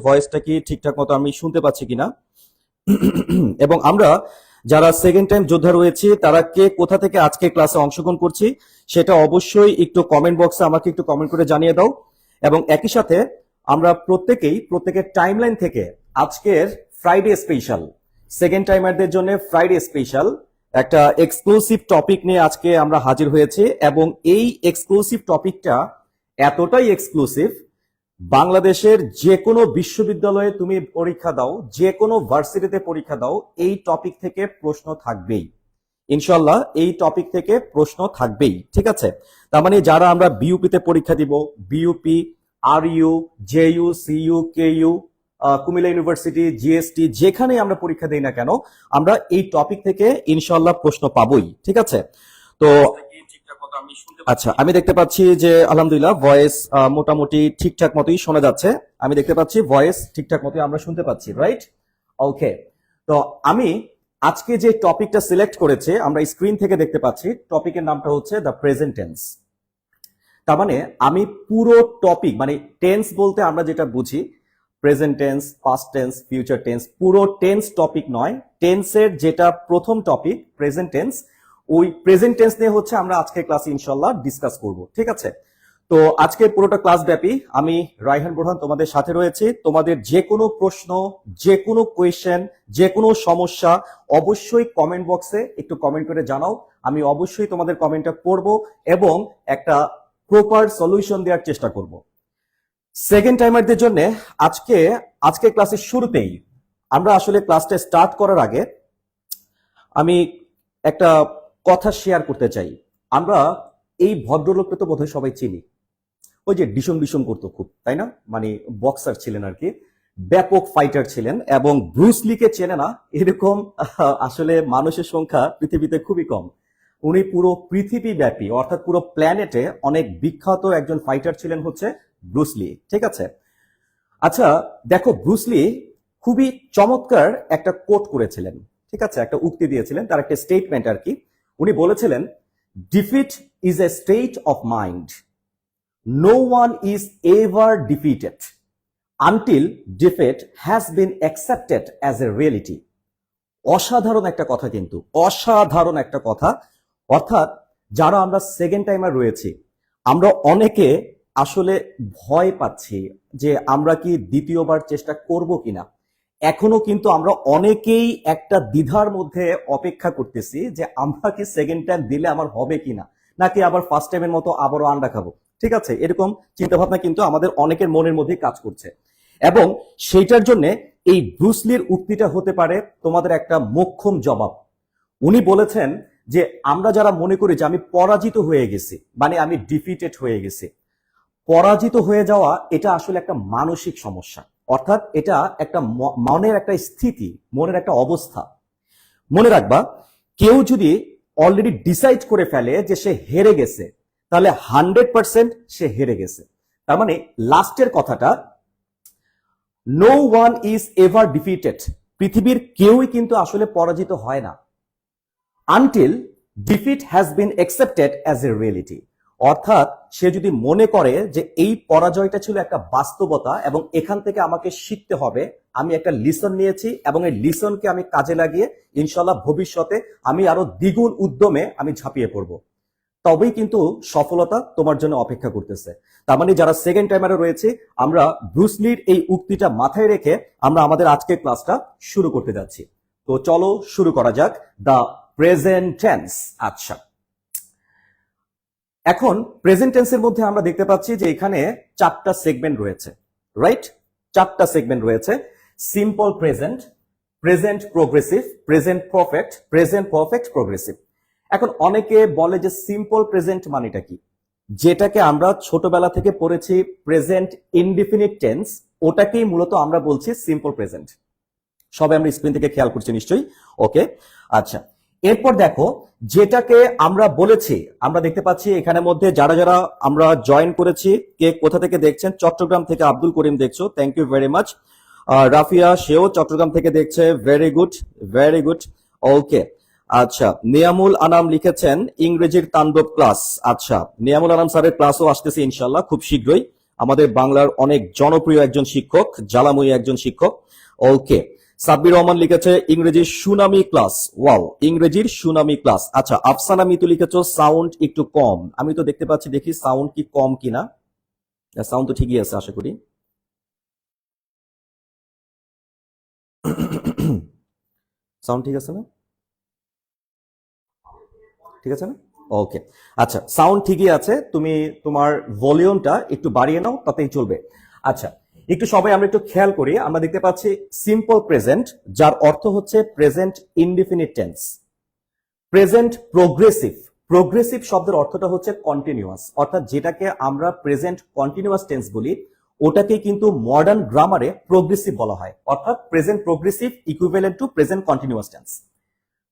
ভয়েসটা কি ঠিকঠাক মতো আমি শুনতে পাচ্ছি কিনা, এবং আমরা যারা সেকেন্ড টাইম যোদ্ধা রয়েছে তারা কে কোথা থেকে আজকে ক্লাসে অংশগ্রহণ করছি সেটা অবশ্যই একটু কমেন্ট বক্সে আমাকে একটু কমেন্ট করে জানিয়ে দাও। এবং একই সাথে আমরা প্রত্যেকের টাইমলাইন থেকে আজকের ফ্রাইডে স্পেশাল সেকেন্ড টাইমারদের জন্য ফ্রাইডে স্পেশাল একটা এক্সক্লুসিভ টপিক নিয়ে আজকে আমরা হাজির হয়েছি। এবং এই এক্সক্লুসিভ টপিকটা এতটাই এক্সক্লুসিভ, বাংলাদেশের যে কোনো বিশ্ববিদ্যালয়ে তুমি পরীক্ষা দাও, যে কোনো ভার্সিটিতে পরীক্ষা দাও, এই টপিক থেকে প্রশ্ন থাকবেই ইনশাল্লাহ। এই টপিক থেকে প্রশ্ন থাকবেই, ঠিক আছে? তার মানে যারা আমরা বিইউপিতে পরীক্ষা দিব, BUP, RU, JU, CU, KU, Comilla university, GST, যেখানে আমরা পরীক্ষা দেই না কেন, আমরা এই টপিক থেকে ইনশাল্লাহ প্রশ্ন পাবোই, ঠিক আছে? তো আচ্ছা, আমি দেখতে পাচ্ছি যে আলহামদুলিল্লাহ ভয়েস মোটামুটি ঠিকঠাক মতোই শোনা যাচ্ছে। আমি দেখতে পাচ্ছি ভয়েস ঠিকঠাক মতোই আমরা শুনতে পাচ্ছি, রাইট? ওকে। তো আমি আজকে যে টপিকটা সিলেক্ট করেছে আমরা স্ক্রিন থেকে দেখতে পাচ্ছি, টপিকের নামটা হচ্ছে দ্য প্রেজেন্ট টেন্স। তার মানে আমি পুরো টপিক, মানে টেন্স বলতে আমরা যেটা বুঝি present tense, past tense, future tense, পুরো টেন্স টপিক নয়, টেন্সের যেটা প্রথম টপিক প্রেজেন্ট টেন্স, ওই প্রেজেন্ট টেন্স নিয়ে হচ্ছে আমরা আজকে ক্লাসে ইনশাল্লাহ ডিসকাস করব, ঠিক আছে? তো আজকে পুরোটা ক্লাস ব্যাপী আমি রায়হান বোরহান তোমাদের সাথে রয়েছে। তোমাদের যে কোনো প্রশ্ন, যে কোনো কোয়েশ্চেন, যে কোনো সমস্যা অবশ্যই কমেন্ট বক্সে একটু কমেন্ট করে জানাও। আমি অবশ্যই তোমাদের কমেন্টটা পড়ব এবং একটা প্রপার সলিউশন দেওয়ার চেষ্টা করব। সেকেন্ড টাইমারদের জন্য আজকে ক্লাসের শুরুতেই আমরা আসলে ক্লাসটা স্টার্ট করার আগে আমি একটা কথা শেয়ার করতে চাই। আমরা এই ভদ্রলোককে তো বোধহয় সবাই চিনি, ওই যে ডিসম ডিসম করতো খুব, তাই না? মানে বক্সার ছিলেন আর কি, ব্যাপক ফাইটার ছিলেন, এবং ব্রুসলিকে চেনে না এরকম আসলে মানুষের সংখ্যা পৃথিবীতে খুবই কম। উনি পুরো পৃথিবী ব্যাপী, অর্থাৎ পুরো প্ল্যানেটে অনেক বিখ্যাত একজন ফাইটার ছিলেন হচ্ছে ব্রুসলি, ঠিক আছে? আচ্ছা দেখো, ব্রুসলি খুবই চমৎকার একটা কোট করেছিলেন, ঠিক আছে? একটা উক্তি দিয়েছিলেন, তার একটা স্টেটমেন্ট আর কি। উনি বলেছিলেন, defeat is a state of mind, no one is ever defeated until defeat has been accepted as a reality. অসাধারণ একটা কথা, কিন্তু অসাধারণ একটা কথা। অর্থাৎ যারা আমরা সেকেন্ড টাইমার রয়েছি, আমরা অনেকে আসলে ভয় পাচ্ছি যে আমরা কি দ্বিতীয়বার চেষ্টা করব কিনা। এখনো কিন্তু আমরা অনেকেই একটা দ্বিধার মধ্যে অপেক্ষা করতেছি যে আমরা কি সেকেন্ড টাইম দিলে আমার হবে কিনা, নাকি আবার ফার্স্ট টাইমের মতো আবারও আন্ডা খাবো, ঠিক আছে? এরকম চিন্তা ভাবনা কিন্তু আমাদের অনেকের মনের মধ্যে কাজ করছে। এবং সেইটার জন্য এই ব্রুসলির উক্তিটা হতে পারে তোমাদের একটা মোক্ষম জবাব। উনি বলেছেন যে আমরা যারা মনে করি যে আমি পরাজিত হয়ে গেছি, মানে আমি ডিফিটেড হয়ে গেছি, পরাজিত হয়ে যাওয়া এটা আসলে একটা মানসিক সমস্যা। অর্থাৎ এটা একটা মনের একটা স্থিতি, মনের একটা অবস্থা। মনে রাখবা, কেউ যদি অলরেডি ডিসাইড করে ফেলে যে সে হেরে গেছে, তাহলে 100% সে হেরে গেছে। তার মানে লাস্টের কথাটা, no one is ever defeated, পৃথিবীর কেউই কিন্তু আসলে পরাজিত হয় না, until defeat has been accepted as a reality. অর্থাৎ সে যদি মনে করে যে এই পরাজয়টা ছিল একটা বাস্তবতা এবং এখান থেকে আমাকে শিখতে হবে, আমি একটা লিসন নিয়েছি এবং এই লিসনকে আমি কাজে লাগিয়ে ইনশাল্লাহ ভবিষ্যতে আমি আরো দ্বিগুণ উদ্যমে আমি ঝাঁপিয়ে পড়ব, তবেই কিন্তু সফলতা তোমার জন্য অপেক্ষা করতেছে। তার মানে যারা সেকেন্ড টাইমারে রয়েছে, আমরা ব্রুসলির এই উক্তিটা মাথায় রেখে আমরা আমাদের আজকের ক্লাসটা শুরু করতে যাচ্ছি। তো চলো শুরু করা যাক, দ্য প্রেজেন্ট টেন্স। আচ্ছা, এখন প্রেজেন্ট টেন্সের মধ্যে আমরা দেখতে পাচ্ছি যে এখানে 4টা সেগমেন্ট রয়েছে, রাইট? 4টা সেগমেন্ট রয়েছে। Simple present, present progressive, present perfect, present perfect progressive. এখন অনেকে বলে যে সিম্পল প্রেজেন্ট মানেটা কি? যেটাকে আমরা ছোটবেলা থেকে পড়েছি প্রেজেন্ট ইনডিফিনিট টেন্স, ওটাকেই মূলত আমরা বলছি সিম্পল প্রেজেন্ট। সবাই আমরা স্ক্রিন থেকে খেয়াল করছি নিশ্চয়ই, ওকে? আচ্ছা, এরপর দেখো যেটাকে আমরা বলেছি, আমরা দেখতে পাচ্ছি এখানের মধ্যে যারা যারা আমরা জয়েন করেছি, কে কোথা থেকে দেখছেন। চট্টগ্রাম থেকে আব্দুল করিম দেখছো, thank you very much. Rafia, সেও চট্টগ্রাম থেকে দেখছে, very good, very good, okay. আচ্ছা, নিয়ামুল আনাম লিখেছেন ইংরেজির তাণ্ডব ক্লাস। আচ্ছা, নিয়ামুল আনাম স্যারের ক্লাসও আসতেছে ইনশাল্লাহ খুব শীঘ্রই। আমাদের বাংলার অনেক জনপ্রিয় একজন শিক্ষক, জ্বালাময়ী একজন শিক্ষক। ওকে। সাব্বির রহমান লিখেছে ইংরেজির সুনামি ক্লাস। ওয়াও, ইংরেজির সুনামি ক্লাস। আচ্ছা, আফসানা মিতু লিখেছ সাউন্ড একটু কম। আমি তো দেখতে পাচ্ছি, দেখি সাউন্ড কি কম কিনা। সাউন্ড তো ঠিকই আছে আশা করি। সাউন্ড ঠিক আছে না? ঠিক আছে না? ওকে। আচ্ছা, সাউন্ড ঠিকই আছে, তুমি তোমার ভলিউমটা একটু বাড়িয়ে নাও, তাতেই চলবে। আচ্ছা, একটু সবাই আমরা একটু খেয়াল করি। আমরা দেখতে পাচ্ছি সিম্পল প্রেজেন্ট, যার অর্থ হচ্ছে present indefinite tense. Present progressive. Progressive শব্দের অর্থটা হচ্ছে কন্টিনিউয়াস, অর্থাৎ যেটাকে আমরা প্রেজেন্ট কন্টিনিউয়াস টেন্স বলি, ওটাকে কিন্তু মডার্ন গ্রামারে প্রোগ্রেসিভ বলা হয়। অর্থাৎ present progressive equivalent to present continuous tense.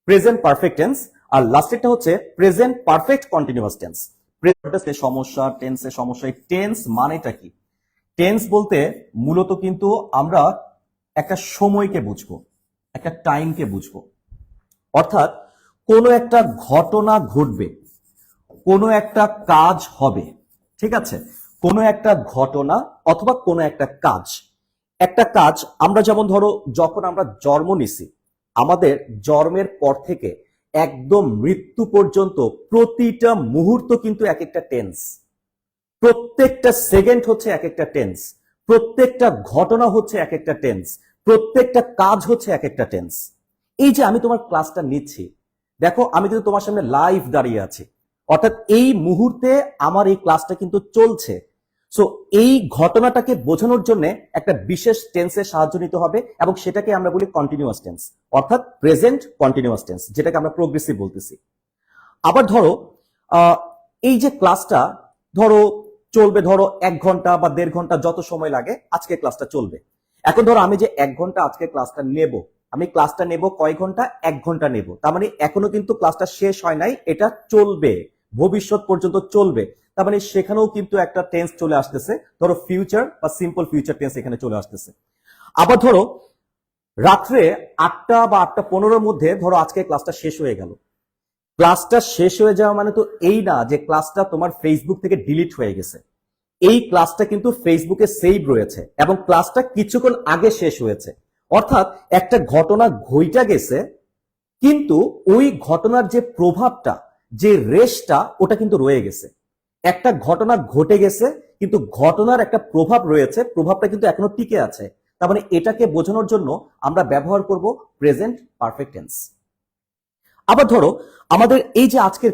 Present perfect tense, আর লাস্টেরটা হচ্ছে প্রেজেন্ট পারফেক্ট কন্টিনিউয়াস টেন্স। প্রেজেন্টের সমস্যা, টেন্সের সমস্যা। টেন্স মানেটা কি? টেন্স বলতে মূলত কিন্তু আমরা একটা সময়কে বুঝবো, একটা টাইমকে বুঝবো। অর্থাৎ কোনো একটা ঘটনা ঘটবে, কোনো একটা কাজ হবে, ঠিক আছে? কোনো একটা ঘটনা অথবা কোনো একটা কাজ। একটা কাজ আমরা যেমন ধরো, যখন আমরা জন্ম নিছি, আমাদের জন্মের পর থেকে একদম মৃত্যু পর্যন্ত প্রতিটা মুহূর্ত কিন্তু এক একটা টেন্স। প্রত্যেকটা সেকেন্ড হচ্ছে এক একটা টেন্স। প্রত্যেকটা ঘটনা হচ্ছে এক একটা টেন্স। প্রত্যেকটা কাজ হচ্ছে এক একটা টেন্স। এই যে আমি তোমার ক্লাসটা নিচ্ছি, দেখো আমি কিন্তু তোমার সামনে লাইভ দাঁড়িয়ে আছি, অর্থাৎ এই মুহূর্তে আমার এই ক্লাসটা কিন্তু চলছে। সো এই ঘটনাটাকে বোঝানোর জন্য একটা বিশেষ টেন্সের সাহায্য নিতে হবে, এবং সেটাকে আমরা বলি কন্টিনিউয়াস টেন্স, অর্থাৎ প্রেজেন্ট কন্টিনিউয়াস টেন্স, যেটাকে আমরা প্রোগ্রেসিভ বলতেছি। আবার ধরো এই যে ক্লাসটা ধরো চলবে, ধরো 1 ঘন্টা বা 1.5 ঘন্টা, যত সময় লাগে আজকে ক্লাসটা চলবে। এখন ধরো আমি যে 1 ঘন্টা আজকে ক্লাসটা নেব, আমি ক্লাসটা নেব কয় ঘন্টা? 1 ঘন্টা নেব। তার মানে এখনো কিন্তু ক্লাসটা শেষ হয় নাই, এটা চলবে, ভবিষ্যৎ পর্যন্ত চলবে। তার মানে সেখানেও কিন্তু একটা টেন্স চলে আসতেছে, ধরো ফিউচার বা সিম্পল ফিউচার টেন্স এখানে চলে আসতেছে। আবার ধরো রাত্রে 8টা বা 8টা 15-র মধ্যে ধরো আজকে ক্লাসটা শেষ হয়ে গেল। ক্লাসটা শেষ হয়ে যাওয়া মানে তো এই না যে ক্লাসটা তোমার ফেসবুক থেকে ডিলিট হয়ে গেছে। এই ক্লাসটা কিন্তু ফেসবুকে সেভ রয়েছে, এবং ক্লাসটা কিছুক্ষণ আগে শেষ হয়েছে। অর্থাৎ একটা ঘটনা ঘইটা গেছে, কিন্তু ওই ঘটনার যে প্রভাবটা, যে রেশটা, ওটা কিন্তু রয়ে গেছে। একটা ঘটনা ঘটে গেছে, কিন্তু ঘটনার একটা প্রভাব রয়েছে, প্রভাবটা কিন্তু এখনো টিকে আছে। তার মানে এটাকে বোঝানোর জন্য আমরা ব্যবহার করব প্রেজেন্ট পারফেক্ট টেন্স। আবার ধরো আমাদের এই যে আজকের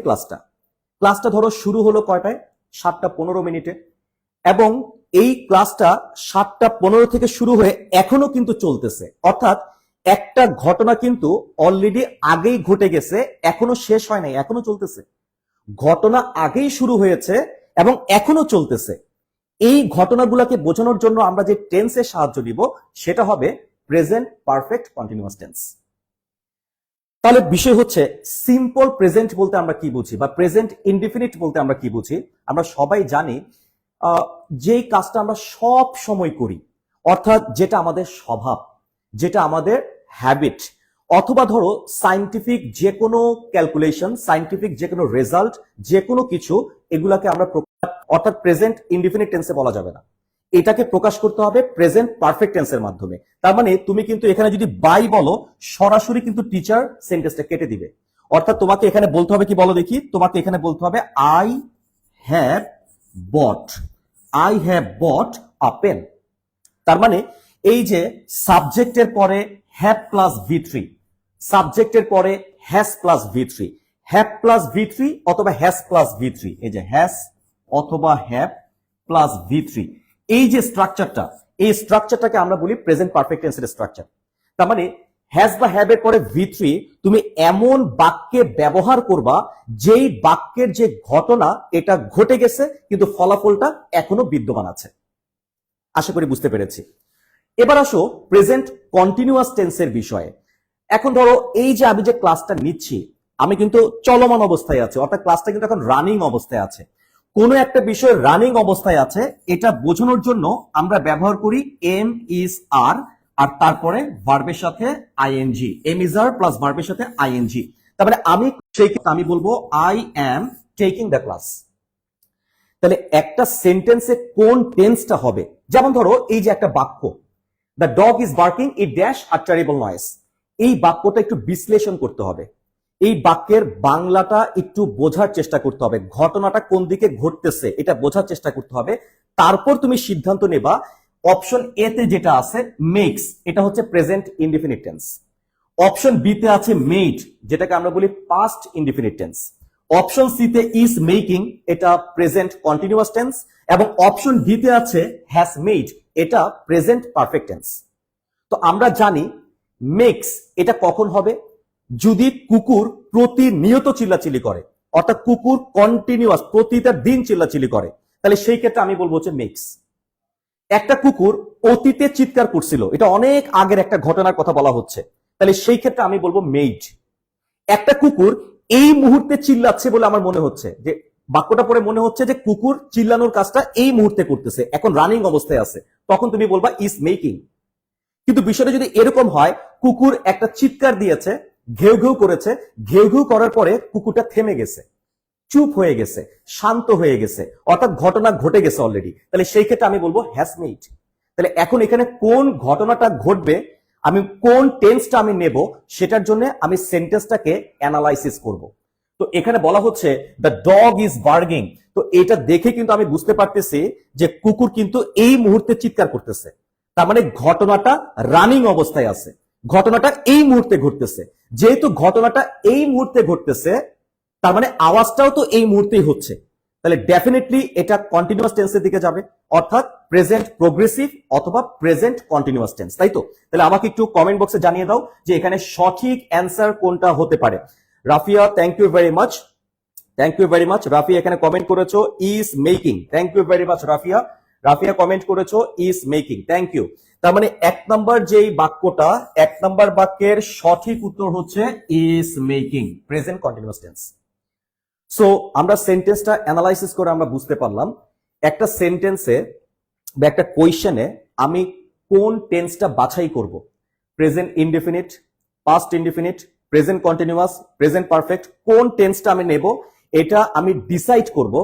ক্লাসটা ধরো শুরু হলো কয়টায়? 7টা 15 মিনিটে, এবং এই ক্লাসটা 7টা 15 থেকে শুরু হয়ে এখনো কিন্তু চলতেছে। অর্থাৎ একটা ঘটনা কিন্তু অলরেডি আগেই ঘটে গেছে, এখনো শেষ হয় নাই, এখনো চলতেছে। ঘটনা আগেই শুরু হয়েছে এবং এখনো চলতেছে। এই ঘটনাগুলোকে বোঝানোর জন্য আমরা যে টেন্সের সাহায্য নিব, সেটা হবে প্রেজেন্ট পারফেক্ট কন্টিনিউয়াস টেন্স। তাহলে বিষয় হচ্ছে সিম্পল প্রেজেন্ট বলতে আমরা কি বুঝি, বা প্রেজেন্ট ইনডিফিনিট বলতে আমরা কি বুঝি। আমরা সবাই জানি যেই কাজটা আমরা সব সময় করি, অর্থাৎ যেটা আমাদের স্বভাব, যেটা আমাদের হ্যাবিট, অথবা ধরো সায়েন্টিফিক যে কোনো ক্যালকুলেশন, সায়েন্টিফিক যে কোনো রেজাল্ট, যে কোনো কিছু, এগুলাকে আমরা অর্থাৎ প্রেজেন্ট ইনডিফিনিট টেন্সে বলা যাবে না। এটাকে প্রকাশ করতে হবে প্রেজেন্ট পারফেক্ট টেন্সের মাধ্যমে। তার মানে তুমি কিন্তু এখানে যদি বাই বলো, সরাসরি কিন্তু টিচার সেন্টেন্সটা কেটে দিবে। অর্থাৎ তোমাকে এখানে বলতে হবে কি, বলো দেখি, তোমাকে এখানে বলতে হবে I have bought, I have bought a pen. তার মানে এই যে সাবজেক্টের পরে হ্যাভ প্লাস ভি3, সাবজেক্টের পরে হ্যাজ প্লাস ভি3, হ্যাভ প্লাস ভি3 অথবা হ্যাজ প্লাস ভি3, এই যে হ্যাজ অথবা হ্যাভ প্লাস ভি3, এই যে স্ট্রাকচারটা, এই স্ট্রাকচারটাকে আমরা বলি প্রেজেন্ট পারফেক্ট টেন্সের স্ট্রাকচার। তার মানে হ্যাজ বা হ্যাভ এর পরে ভি3 তুমি এমন বাক্যে ব্যবহার করবা, যেই বাক্যের যে ঘটনা এটা ঘটে গেছে, কিন্তু ফলাফলটা এখনো বিদ্যমান আছে। আশা করি বুঝতে পেরেছি। এবার আসো প্রেজেন্ট কন্টিনিউয়াস টেন্সের বিষয়ে। এখন ধরো এই যে আমি যে ক্লাসটা নিচ্ছি, আমি কিন্তু চলমান অবস্থায় আছি, অর্থাৎ ক্লাসটা কিন্তু এখন রানিং অবস্থায় আছে। কোনো একটা বিষয় রানিং অবস্থায় আছে, এটা বোঝানোর জন্য আমরা ব্যবহার করি এম ইজ আর, আর তারপরে ভার্বের সাথে ING, am is are plus ভার্বের সাথে আইএনজি। তার মানে আমি বলবো I am taking the class. তাহলে একটা সেন্টেন্সে কোন টেন্সটা হবে, যেমন ধরো এই যে একটা বাক্য, the dog is barking it dash a terrible noise, এই বাক্যটা একটু বিশ্লেষণ করতে হবে, এই বাক্যের বাংলাটা একটু বোঝার চেষ্টা করতে হবে, ঘটনাটা কোন দিকে ঘটতেছে এটা বোঝার চেষ্টা করতে হবে, তারপর তুমি সিদ্ধান্ত নেবা। অপশন এ তে যেটা আছে মেক্স, এটা হচ্ছে present indefinite tense. Option B তে আছে মেড, যেটাকে আমরা বলি past indefinite tense. Option C তে ইজ মেকিং, এটা প্রেজেন্ট কন্টিনিউয়াস টেন্স। এবং অপশন ডি তে আছে হ্যাজ মেড, এটা প্রেজেন্ট পারফেক্ট টেন্স। তো আমরা জানি মেক্স এটা কখন হবে, যদি কুকুর প্রতিনিয়ত চিল্লাচিল্লি করে, অর্থাৎ কুকুর কন্টিনিউয়াস প্রতিটা দিন চিল্লাচিল্লি করে, তাহলে সেই ক্ষেত্রে আমি বলবো হচ্ছে মেক্স। একটা কুকুর অতীতে চিৎকার করছিল, এটা অনেক আগের একটা ঘটনার কথা বলা হচ্ছে, তাহলে সেই ক্ষেত্রে আমি বলবো মেড। একটা কুকুর এই মুহূর্তে চিল্লাচ্ছে বলে আমার মনে হচ্ছে, যে বাক্যটা পরে মনে হচ্ছে যে কুকুর চিল্লানোর কাজটা এই মুহূর্তে করতেছে, এখন রানিং অবস্থায় আছে, তখন তুমি বলবা ইজ মেকিং। কিন্তু বিষয়টা যদি এরকম হয়, কুকুর একটা চিৎকার দিয়েছে, ঘেউ ঘেউ করেছে, ঘেউ ঘেউ করার পরে কুকুরটা থেমে গেছে, চুপ হয়ে গেছে, শান্ত হয়ে গেছে, অর্থাৎ ঘটনা ঘটে গেছে অলরেডি, তাহলে সেই ক্ষেত্রে আমি বলবো হ্যাজ মেড। তাহলে এখন এখানে কোন ঘটনাটা ঘটবে, আমি কোন টেন্সটা আমি নেব, সেটার জন্য আমি সেন্টেন্সটাকে অ্যানালাইসিস করব। তো এখানে বলা হচ্ছে দ্য ডগ ইজ বার্গিং, তো এটা দেখে কিন্তু আমি বুঝতে পারতেছি যে কুকুর কিন্তু এই মুহূর্তে চিৎকার করতেছে, তার মানে ঘটনাটা রানিং অবস্থায় আছে, ঘটনাটা এই মুহূর্তে ঘটতেছে। যেহেতু ঘটনাটা এই মুহূর্তে ঘটতেছে, তার মানে আওয়াজটাও তো এই মুহূর্তেই হচ্ছে, তাহলে ডেফিনেটলি এটা কন্টিনিউয়াস টেন্সের দিকে যাবে, অর্থাৎ প্রেজেন্ট প্রোগ্রেসিভ অথবা প্রেজেন্ট কন্টিনিউয়াস টেন্স, তাই তো? তাহলে আমাকে একটু কমেন্ট বক্সে জানিয়ে দাও যে এখানে সঠিক অ্যান্সার কোনটা হতে পারে। Rafia, thank you very much, thank you very much. Rafia এখানে কমেন্ট করেছো is making, thank you very much Rafia. Rafia comment করেছো ইজ মেকিং, থ্যাংক ইউ। তার মানে এক নাম্বার যেই বাক্যটা, এক নাম্বার বাক্যের সঠিক উত্তর হচ্ছে is making, present continuous tense. So আমরা সেন্টেন্সটা অ্যানালাইসিস করে আমরা বুঝতে পারলাম একটা সেন্টেন্সে বা একটা কোয়েশ্চেনে আমি কোন টেন্সটা বাছাই করব, present indefinite, past indefinite, present continuous, present perfect, কোন টেন্সটা আমি নেব এটা আমি ডিসাইড করব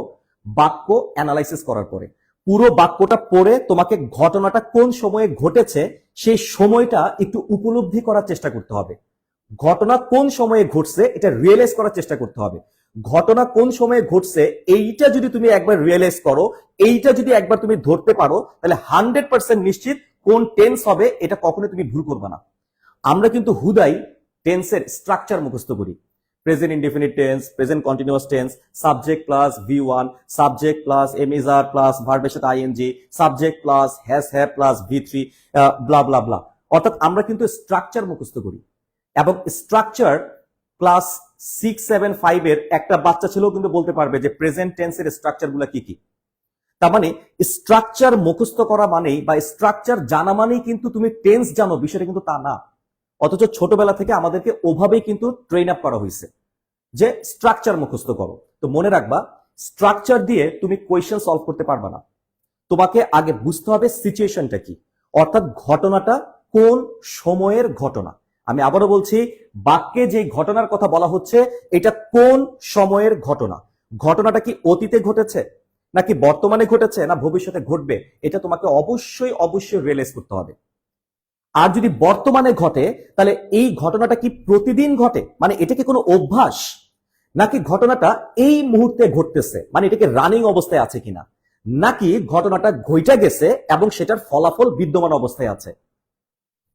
বাক্য অ্যানালাইসিস করার পরে। পুরো বাক্যটা পড়ে তোমাকে ঘটনাটা কোন সময়ে ঘটেছে সেই সময়টা একটু উপলব্ধি করার চেষ্টা করতে হবে, ঘটনা কোন সময়ে ঘটছে এটা রিয়েলাইজ করার চেষ্টা করতে হবে। ঘটনা কোন সময়ে ঘটছে এইটা যদি তুমি একবার রিয়েলাইজ করো, এইটা যদি একবার তুমি ধরতে পারো, তাহলে 100% নিশ্চিত কোন টেন্স হবে এটা কখনোই তুমি ভুল করবে না। আমরা কিন্তু হুদাই টেন্সের স্ট্রাকচার মুখস্থ করি, present indefinite tense, present continuous tense, subject plus V1, subject plus MSR plus ভার্বের সাথে ING, subject plus has have plus V3, blah blah blah. অর্থাৎ আমরা কিন্তু স্ট্রাকচার মুখস্থ করি, এবং স্ট্রাকচার ক্লাস 6, 7, 5 এর একটা বাচ্চা ছেলেও কিন্তু বলতে পারবে যে প্রেজেন্ট টেন্সের স্ট্রাকচার গুলা কি কি। তার মানে স্ট্রাকচার মুখস্থ করা মানেই বা স্ট্রাকচার জানা মানেই কিন্তু তুমি টেন্স জানো, বিষয়টা কিন্তু তা না। অথচ ছোটবেলা থেকে আমাদেরকে ওভাবেই কিন্তু ট্রেন আপ করা হয়েছে যে স্ট্রাকচার মুখস্থ করো। তো মনে রাখবা, স্ট্রাকচার দিয়ে তুমি কোয়েশ্চেন সলভ করতে পারবে না, তোমাকে আগে বুঝতে হবে সিচুয়েশনটা কি, অর্থাৎ ঘটনাটা কোন সময়ের ঘটনা। আমি আবারও বলছি, বাক্যে যে ঘটনার কথা বলা হচ্ছে এটা কোন সময়ের ঘটনা, ঘটনাটা কি অতীতে ঘটেছে নাকি বর্তমানে ঘটেছে না ভবিষ্যতে ঘটবে, এটা তোমাকে অবশ্যই অবশ্যই রিয়েলাইজ করতে হবে। আর যদি বর্তমানে ঘটে তাহলে এই ঘটনাটা কি প্রতিদিন ঘটে, মানে এটা কি কোনো অভ্যাস, নাকি ঘটনাটা এই মুহূর্তে ঘটতেছে, মানে এটা কি রানিং অবস্থায় আছে কিনা, নাকি ঘটনাটা ঘটে গেছে এবং সেটার ফলাফল বিদ্যমান অবস্থায় আছে,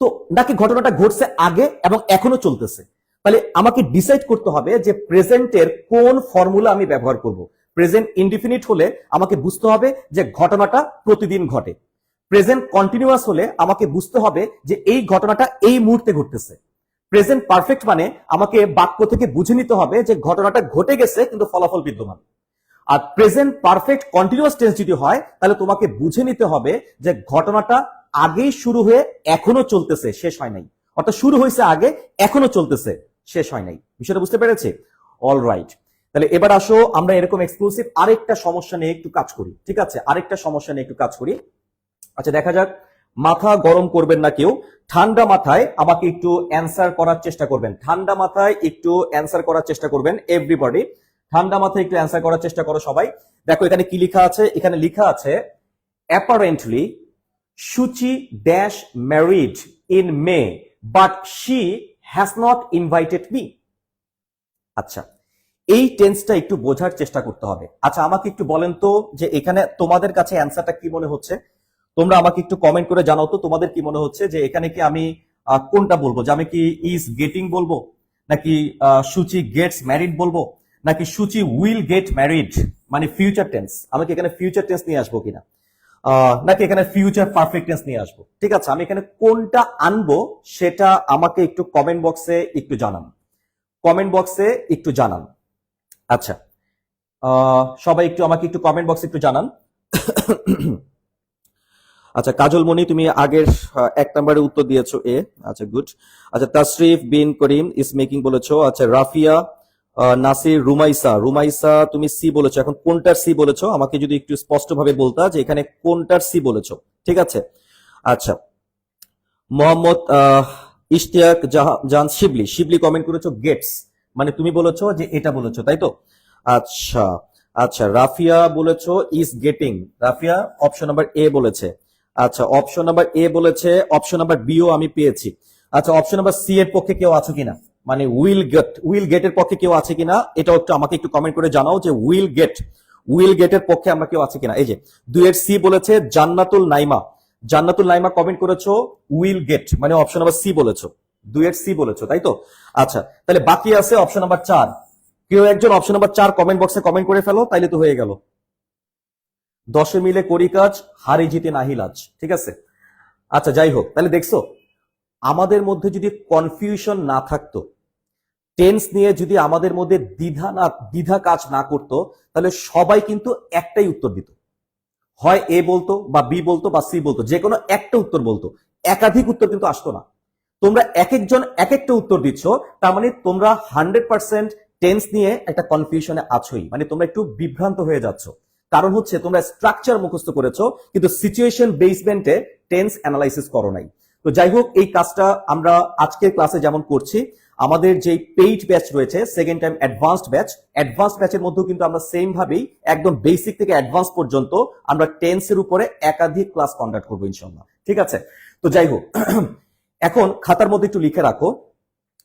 তো নাকি ঘটনাটা ঘটছে আগে এবং এখনো চলতেছে। তাহলে আমাকে ডিসাইড করতে হবে যে প্রেজেন্টের কোন ফর্মুলা আমি ব্যবহার করব। প্রেজেন্ট ইনডিফিনিট হলে আমাকে বুঝতে হবে যে ঘটনাটা প্রতিদিন ঘটে, প্রেজেন্ট কন্টিনিউয়াস হলে আমাকে বুঝতে হবে যে এই ঘটনাটা এই মুহূর্তে ঘটতেছে, প্রেজেন্ট পারফেক্ট মানে আমাকে বাক্য থেকে বুঝে নিতে হবে যে ঘটনাটা ঘটে গেছে কিন্তু ফলাফল বিদ্যমান। আর প্রেজেন্ট পারফেক্ট কন্টিনিউয়াস টেন্স যদি হয় তাহলে তোমাকে বুঝে নিতে হবে যে ঘটনাটা আগেই শুরু হয়ে এখনো চলতেছে, শেষ হয় নাই, অর্থাৎ শুরু হয়েছে আগে, এখনো চলতেছে, শেষ হয় নাই। বিষয়টা বুঝতে পেরেছি? অল রাইট, তাহলে এবার আসো আমরা এরকম এক্সক্লুসিভ আরেকটা সমস্যা নিয়ে একটু কাজ করি, ঠিক আছে? আরেকটা সমস্যা নিয়ে একটু কাজ করি। আচ্ছা দেখা যাক, মাথা গরম করবেন না কেউ, ঠান্ডা মাথায় আমাকে একটু অ্যান্সার করার চেষ্টা করবেন, ঠান্ডা মাথায় একটু অ্যান্সার করার চেষ্টা করবেন এভরিবডি, ঠান্ডা মাথায় একটু অ্যান্সার করার চেষ্টা করো সবাই। দেখো এখানে কি লেখা আছে, এখানে লেখা আছে apparently Shuchi dash married in May but she has not invited me। আচ্ছা, এই টেন্সটা একটু বোঝার চেষ্টা করতে হবে। আচ্ছা আমাকে একটু বলেন তো যে এখানে তোমাদের কাছে অ্যান্সারটা কি মনে হচ্ছে, তোমরা আমাকে একটু কমেন্ট করে জানাও তো তোমাদের কি মনে হচ্ছে যে এখানে কি আমি কোনটা বলবো, যে আমি কি ইজ গেটিং বলবো, নাকি সুচি গেটস ম্যারিড বলবো, নাকি সুচি উইল গেট ম্যারিড মানে ফিউচার টেন্স, আমি কি এখানে ফিউচার টেন্স নিয়ে আসবো কিনা, নাকি এখানে ফিউচার পারফেক্ট টেন্স নিয়ে আসবো। ঠিক আছে, আমি এখানে কোনটা আনবো সেটা আমাকে একটু কমেন্ট বক্সে একটু জানান, কমেন্ট বক্সে একটু জানান। আচ্ছা সবাই একটু আমাকে একটু কমেন্ট বক্সে একটু জানান। আচ্ছা কাজল মনি তুমি আগের 1 নম্বরে উত্তর দিয়েছো এ, আচ্ছা গুড। আচ্ছা তাসরিফ বিন করিম ইজ মেকিং বলেছো। আচ্ছা রাফিয়া নাসির রুমাইসা, রুমাইসা তুমি সি বলেছো, এখন কোনটার সি বলেছো আমাকে যদি একটু স্পষ্ট ভাবে বলতা যে এখানে কোনটার সি বলেছো। ঠিক আছে, আচ্ছা মোহাম্মদ ইশতিয়াক জাহান শিবলি, শিবলি কমেন্ট করেছো গেটস, মানে তুমি বলেছো যে এটা বলেছো তাই তো। আচ্ছা আচ্ছা রাফিয়া বলেছো is getting, Rafia option number A বলেছে। আচ্ছা অপশন নাম্বার এ বলেছে, অপশন নাম্বার বিও আমি পেয়েছি। আচ্ছা অপশন নাম্বার সি এর পক্ষে কেউ আছো কিনা, মানে উইল গেট এর পক্ষে কেউ আছে কিনা এটাও একটু আমাকে একটু কমেন্ট করে জানাও যে উইল গেট এর পক্ষে আমরা কেউ আছে কিনা। এই যে 2 এর সি বলেছে জান্নাতুল নাইমা, জান্নাতুল নাইমা কমেন্ট করেছো উইল গেট মানে অপশন নাম্বার সি বলেছো, 2 এর সি বলেছো তাই তো। আচ্ছা তাহলে বাকি আছে অপশন নাম্বার 4, কেউ একজন অপশন নাম্বার 4 কমেন্ট বক্সে কমেন্ট করে ফেলো, তাইলে তো হয়ে গেল। 10 মিলে করি কাজ, হারি জিতে নাহি লাজ। ঠিক আছে, আচ্ছা যাই হোক, তাহলে দেখছো আমাদের মধ্যে যদি কনফিউশন না থাকতো, টেন্স নিয়ে যদি আমাদের মধ্যে দ্বিধা কাজ না করতো, তাহলে সবাই কিন্তু একটাই উত্তর দিত, হয় এ বলতো বা বি বলতো বা সি বলতো, যে কোনো একটা উত্তর বলতো, একাধিক উত্তর কিন্তু আসতো না। তোমরা এক একজন এক একটা উত্তর দিচ্ছ, তার মানে তোমরা 100% টেন্স নিয়ে একটা কনফিউশনে আছোই, মানে তোমরা একটু বিভ্রান্ত হয়ে যাচ্ছ। কারণ হচ্ছে তোমরা স্ট্রাকচার মুখস্থ করেছো কিন্তু সিচুয়েশন বেসমেন্টে টেন্স অ্যানালাইসিস করো নাই। তো যাই হোক এই কাজটা আমরা আজকের ক্লাসে যেমন করছি, আমাদের যে পেইড ব্যাচ রয়েছে সেকেন্ড টাইম অ্যাডভান্সড ব্যাচের মধ্যেও কিন্তু আমরা সেম ভাবেই একদম বেসিক থেকে অ্যাডভান্স পর্যন্ত আমরা টেন্সের উপরে একাধিক ক্লাস কন্ডাক্ট করবো ইনশাআল্লাহ। ঠিক আছে, তো যাই হোক এখন খাতার মধ্যে একটু লিখে রাখো,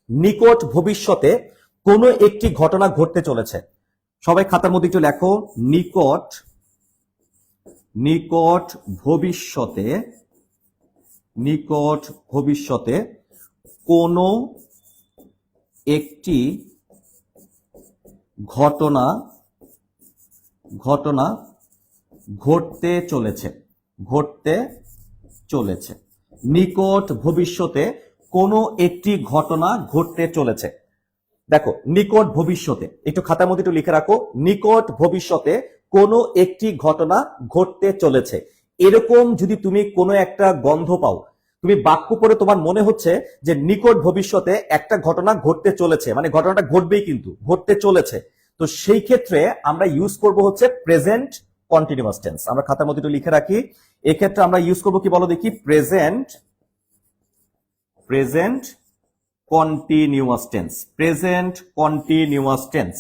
নিকট ভবিষ্যতে কোনো একটি ঘটনা ঘটতে চলেছে। সবাই খাতার মধ্যে একটু লেখো, নিকট ভবিষ্যতে কোনো একটি ঘটনা ঘটতে চলেছে, নিকট ভবিষ্যতে কোনো একটি ঘটনা ঘটতে চলেছে। দেখো নিকট ভবিষ্যতে একটু খাতার মধ্যে একটু লিখে রাখো, নিকট ভবিষ্যতে কোনো একটি ঘটনা ঘটতে চলেছে। এরকম যদি তুমি কোনো একটা গন্ধ পাও, তুমি বাক্য পড়ে তোমার মনে হচ্ছে যে নিকট ভবিষ্যতে একটা ঘটনা ঘটতে চলেছে, মানে ঘটনাটা ঘটবেই কিন্তু ঘটতে চলেছে, তো সেই ক্ষেত্রে আমরা ইউজ করব হচ্ছে প্রেজেন্ট কন্টিনিউয়াস টেন্স। আমরা খাতার মধ্যে একটু লিখে রাখি, এক্ষেত্রে আমরা ইউজ করব কি বলো দেখি, প্রেজেন্ট কন্টিনিউয়াস টেন্স।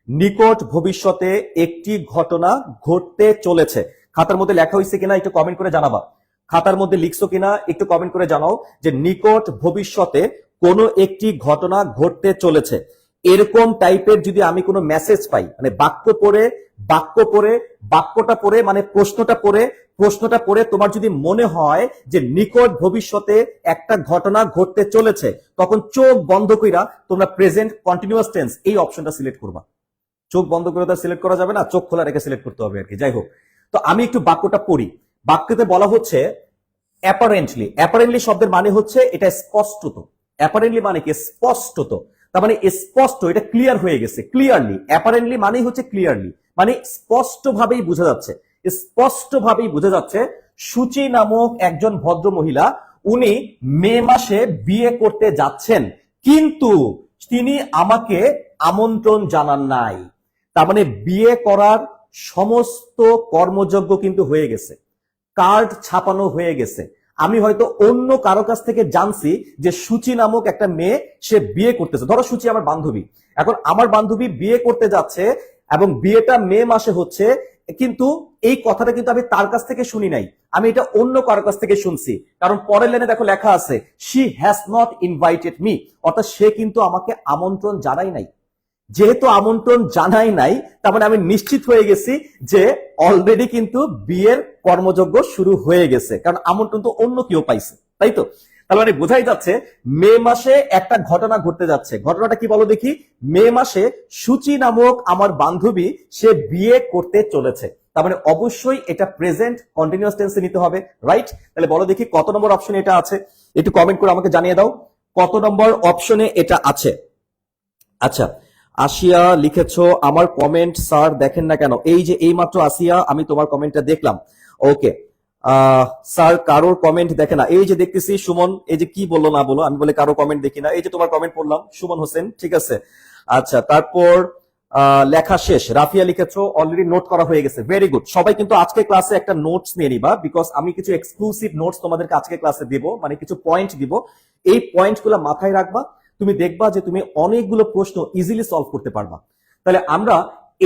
নিকট ভবিষ্যতে একটি ঘটনা ঘটতে চলেছে। খাতার মধ্যে লেখা হয়েছে কিনা একটু কমেন্ট করে জানাবা, খাতার মধ্যে লিখছো কিনা একটু কমেন্ট করে জানাও যে নিকট ভবিষ্যতে কোনো একটি ঘটনা ঘটতে চলেছে। এরকম টাইপের যদি আমি কোনো মেসেজ পাই, মানে বাক্যটা পড়ে মানে প্রশ্নটা পড়ে তোমার যদি মনে হয় যে নিকট ভবিষ্যতে একটা ঘটনা ঘটতে চলেছে, তখন চোখ বন্ধ কইরা তোমরা প্রেজেন্ট কন্টিনিউয়াস টেন্স এই অপশনটা সিলেক্ট করবা। চোখ বন্ধ করে তো সিলেক্ট করা যাবে না, চোখ খোলা রেখে সিলেক্ট করতে হবে আর কি। যাই হোক, তো আমি একটু বাক্যটা পড়ি। বাক্যতে বলা হচ্ছে অ্যাপারেন্টলি শব্দের মানে হচ্ছে এটা স্পষ্টত। অ্যাপারেন্টলি মানে কি স্পষ্টত, তার মানে স্পষ্ট, এটা ক্লিয়ার হয়ে গেছে, ক্লিয়ারলি। অ্যাপারেন্টলি মানেই হচ্ছে ক্লিয়ারলি, মানে স্পষ্টভাবেই বোঝা যাচ্ছে সুচি নামক একজন ভদ্র মহিলা, উনি মে মাসে বিয়ে করতে যাচ্ছেন, কিন্তু তিনি আমাকে আমন্ত্রণ জানান নাই। তার মানে বিয়ে করার সমস্ত কর্মযজ্ঞ কিন্তু হয়ে গেছে, কার্ড ছাপানো হয়ে গেছে, আমি হয়তো অন্য কারো কাছ থেকে জানছি যে সুচি নামক একটা মেয়ে সে বিয়ে করতেছে। ধরো সুচি আমার বান্ধবী, এখন আমার বান্ধবী বিয়ে করতে যাচ্ছে এবং বিয়েটা মে মাসে হচ্ছে, কিন্তু এই কথাটা কিন্তু আমি তার কাছ থেকে শুনি নাই, আমি এটা অন্য কারো কাছ থেকে শুনছি। কারণ পরের লাইনে দেখো লেখা আছে she has not invited me, অর্থাৎ সে কিন্তু আমাকে আমন্ত্রণ জানাই নাই। যেহেতু আমন্ত্রণ জানাই নাই, তার মানে আমি নিশ্চিত হয়ে গেছি যে অলরেডি কিন্তু বিয়ের কর্মযজ্ঞ শুরু হয়ে গেছে, কারণ আমন্ত্রণ তো অন্য কেউ পাইছে, তাই তো? তার মানে বোঝাই যাচ্ছে মে মাসে একটা ঘটনা ঘটতে যাচ্ছে। ঘটনাটা কি বলো দেখি? মে মাসে সুচি নামক আমার বান্ধবী সে বিয়ে করতে চলেছে। তার মানে অবশ্যই এটা প্রেজেন্ট কন্টিনিউয়াস টেন্সে নিতে হবে, রাইট? তাহলে বলো দেখি কত নম্বর অপশনে এটা আছে, একটু কমেন্ট করে আমাকে জানিয়ে দাও কত নম্বর অপশনে এটা আছে। আচ্ছা, আসিয়া লিখেছো আমার কমেন্ট স্যার দেখেন না কেন? এই যে এইমাত্র আসিয়া আমি তোমার কমেন্টটা দেখলাম। ওকে, স্যার কারোর কমেন্ট দেখে না, এই যে দেখতেছি সুমন, এই যে কি বললো না বলো, আমি বলে কারো কমেন্ট দেখি না, এই যে তোমার কমেন্ট পড়লাম সুমন হোসেন, ঠিক আছে। আচ্ছা, তারপর লেখা শেষ। রাফিয়া লিখেছো অলরেডি নোট করা হয়ে গেছে, ভেরি গুড। সবাই কিন্তু আজকে ক্লাসে একটা নোটস নিয়ে নিবা, বিকজ আমি কিছু এক্সক্লুসিভ নোটস তোমাদেরকে আজকে ক্লাসে দিব, মানে কিছু পয়েন্ট দিব। এই পয়েন্টগুলো মাথায় রাখবা, তুমি দেখবা যে তুমি অনেকগুলো প্রশ্ন ইজিলি সলভ করতে পারবা। তাহলে আমরা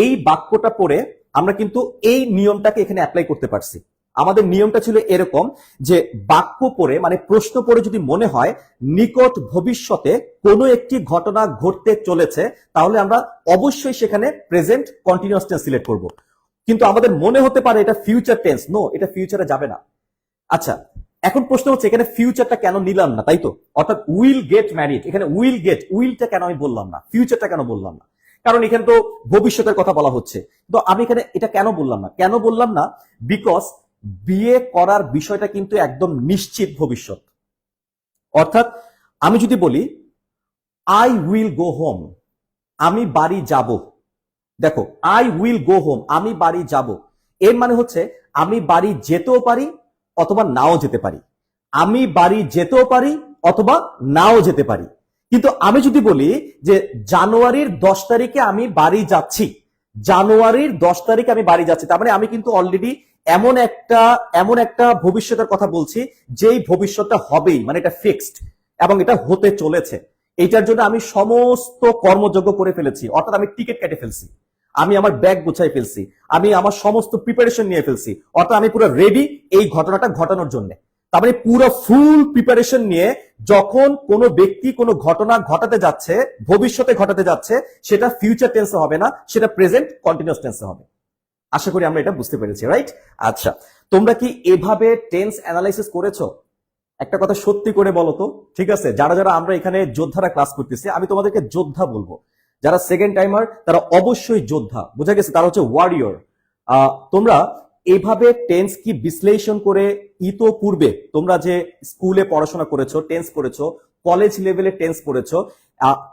এই বাক্যটা পড়ে আমরা কিন্তু এই নিয়মটাকে এখানে অ্যাপ্লাই করতে পারছি। আমাদের নিয়মটা ছিল এরকম যে বাক্য পড়ে মানে প্রশ্ন পড়ে যদি মনে হয় নিকট ভবিষ্যতে কোনো একটি ঘটনা ঘটতে চলেছে, তাহলে আমরা অবশ্যই সেখানে প্রেজেন্ট কন্টিনিউয়াস টেন্স সিলেক্ট করব। কিন্তু আমাদের মনে হতে পারে এটা ফিউচার টেন্স, নো, এটা ফিউচারে যাবে না। আচ্ছা, এখন প্রশ্ন হচ্ছে এখানে ফিউচারটা কেন নিলাম না, তাই তো? অর্থাৎ উইল গেট ম্যারিড, এখানে উইল গেট, উইলটা কেন আমি বললাম না, ফিউচারটা কেন বললাম না? কারণ এখানে তো ভবিষ্যতের কথা বলা হচ্ছে। তো আমি এখানে এটা কেন বললাম না? কেন বললাম না? বিকজ বিয়ে করার বিষয়টা কিন্তু একদম নিশ্চিত ভবিষ্যৎ। অর্থাৎ আমি যদি বলি আই উইল গো হোম, আমি বাড়ি যাব, দেখো আই উইল গো হোম, আমি বাড়ি যাব, এর মানে হচ্ছে আমি বাড়ি যেতেও পারি অথবা নাও যেতে পারি, আমি বাড়ি যেতেও পারি অথবা নাও যেতে পারি। কিন্তু আমি যদি বলি যে জানুয়ারির 10 তারিখে আমি বাড়ি যাচ্ছি, জানুয়ারির 10 তারিখে আমি বাড়ি যাচ্ছি, তার মানে আমি কিন্তু অলরেডি এমন একটা ভবিষ্যতের কথা বলছি যেই ভবিষ্যৎটা হবেই, মানে এটা ফিক্সড এবং এটা হতে চলেছে। এইটার জন্য আমি সমস্ত কর্মযজ্ঞ করে ফেলেছি, অর্থাৎ আমি টিকিট কেটে ফেলছি, আমি আমার ব্যাগ গুছাই ফেলছি, আমি আমার সমস্ত প্রিপারেশন নিয়ে ফেলছি, অর্থাৎ আমি পুরো রেডি এই ঘটনাটা ঘটানোর জন্য। তার মানে পুরো ফুল প্রিপারেশন নিয়ে যখন কোনো ব্যক্তি কোনো ঘটনা ঘটাতে যাচ্ছে, ভবিষ্যতে ঘটাতে যাচ্ছে, সেটা ফিউচার টেন্সে হবে না, সেটা প্রেজেন্ট কন্টিনিউয়াস টেন্সে হবে। আশা করি আমরা এটা বুঝতে পেরেছি, রাইট? আচ্ছা, তোমরা কি এভাবে টেন্স অ্যানালাইসিস করেছো? একটা কথা সত্যি করে বলো তো, ঠিক আছে? যারা যারা আমরা এখানে যোদ্ধারা ক্লাস করতেছি, আমি তোমাদেরকে যোদ্ধা বলবো। যারা সেকেন্ড টাইমার তারা অবশ্যই যোদ্ধা, বুঝা গেছে? তারা হচ্ছে ওয়ারিয়র। তোমরা এইভাবে টেন্স কি বিশ্লেষণ করে পূর্বে তোমরা যে স্কুলে পড়াশোনা করেছো, টেন্স করেছো, কলেজ লেভেলে টেন্স করেছো,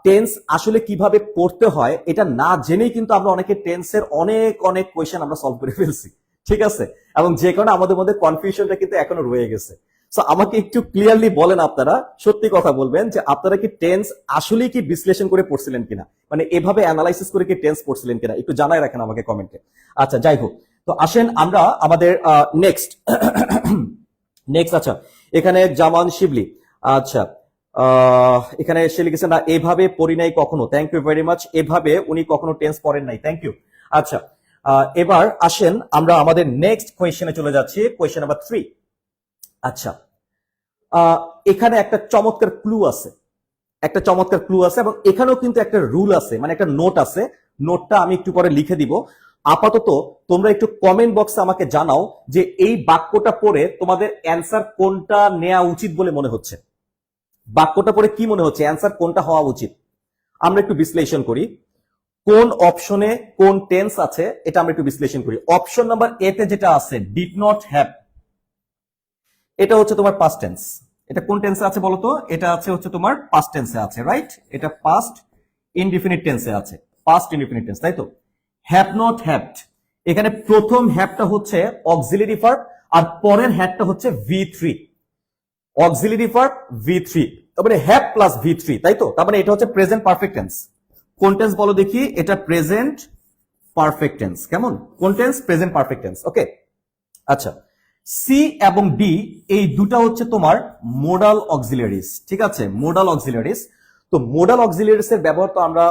টেন্স আসলে কিভাবে পড়তে হয় এটা না জেনেই কিন্তু আমরা অনেকে টেন্সের অনেক অনেক কোয়েশ্চেন আমরা সলভ করে ফেলছি, ঠিক আছে? এবং যে কারণে আমাদের মধ্যে কনফিউশনটা কিন্তু এখনো রয়ে গেছে। সো আমাকে একটু ক্লিয়ারলি বলেন, আপনারা সত্যি কথা বলবেন যে আপনারা কি টেন্স আসলে কি বিশ্লেষণ করে পড়ছিলেন কিনা, মানে এভাবে অ্যানালাইসিস করে কি টেন্স পড়ছিলেন কিনা, একটু জানাই রাখেন আমাকে কমেন্টে। আচ্ছা, যাই হোক, তো আসেন আমরা আমাদের নেক্সট নেক্সট। আচ্ছা, এখানে জামান শিবলি, আচ্ছা এখানে সে লিখেছে না এভাবে পড়ি নাই কখনো, থ্যাংক ইউ ভেরি মাচ, এভাবে উনি কখনো টেন্স পড়েন নাই, থ্যাংক ইউ। আচ্ছা, এবার আসেন আমরা আমাদের নেক্সট কোয়েশ্চেনে চলে যাচ্ছি, কোয়েশ্চেন নাম্বার 3। আচ্ছা, এখানে একটা চমৎকার ক্লু আছে, একটা চমৎকার ক্লু আছে, এবং এখানেও কিন্তু একটা রুল আছে, মানে একটা নোট আছে। নোটটা আমি একটু পরে লিখে দিব। আপাতত তোমরা একটু কমেন্ট বক্সে আমাকে জানাও যে এই বাক্যটা পড়ে তোমাদের অ্যান্সার কোনটা নেওয়া উচিত বলে মনে হচ্ছে। বাক্যটা পড়ে কি মনে হচ্ছে, অ্যান্সার কোনটা হওয়া উচিত? আমরা একটু বিশ্লেষণ করি কোন অপশনে কোন টেন্স আছে, এটা আমরা একটু বিশ্লেষণ করি। অপশন নাম্বার এ তে যেটা আছে ডিড নট হ্যাভ, এটা হচ্ছে তোমার পাস্ট টেন্স। এটা কোন টেন্সে আছে বলো তো? এটা আছে হচ্ছে তোমার পাস্ট টেন্সে আছে, রাইট? এটা পাস্ট ইনডিফিনিট টেন্সে আছে, পাস্ট ইনডিফিনিট টেন্স, তাই তো? হ্যাভ নট হ্যাভড, এখানে প্রথম হ্যাভটা হচ্ছে অক্সিলারি ভার্ব আর পরের হ্যাভটা হচ্ছে V3, অক্সিলারি ভার্ব V3, তারপরে হ্যাভ প্লাস V3, তাই তো? তার মানে এটা হচ্ছে প্রেজেন্ট পারফেক্ট টেন্স। কোন টেন্স বলো দেখি? এটা প্রেজেন্ট পারফেক্ট টেন্স। কেমন? কোন tense? Present perfect tense. Okay, আচ্ছা, সি এবং ডি এই দুটা হচ্ছে তোমার মোডাল অক্সিলারিজ, ঠিক আছে, মোডাল অক্সিলারিজ। তো মোডাল অক্সিলারিজ এর ব্যবহার তো আমরা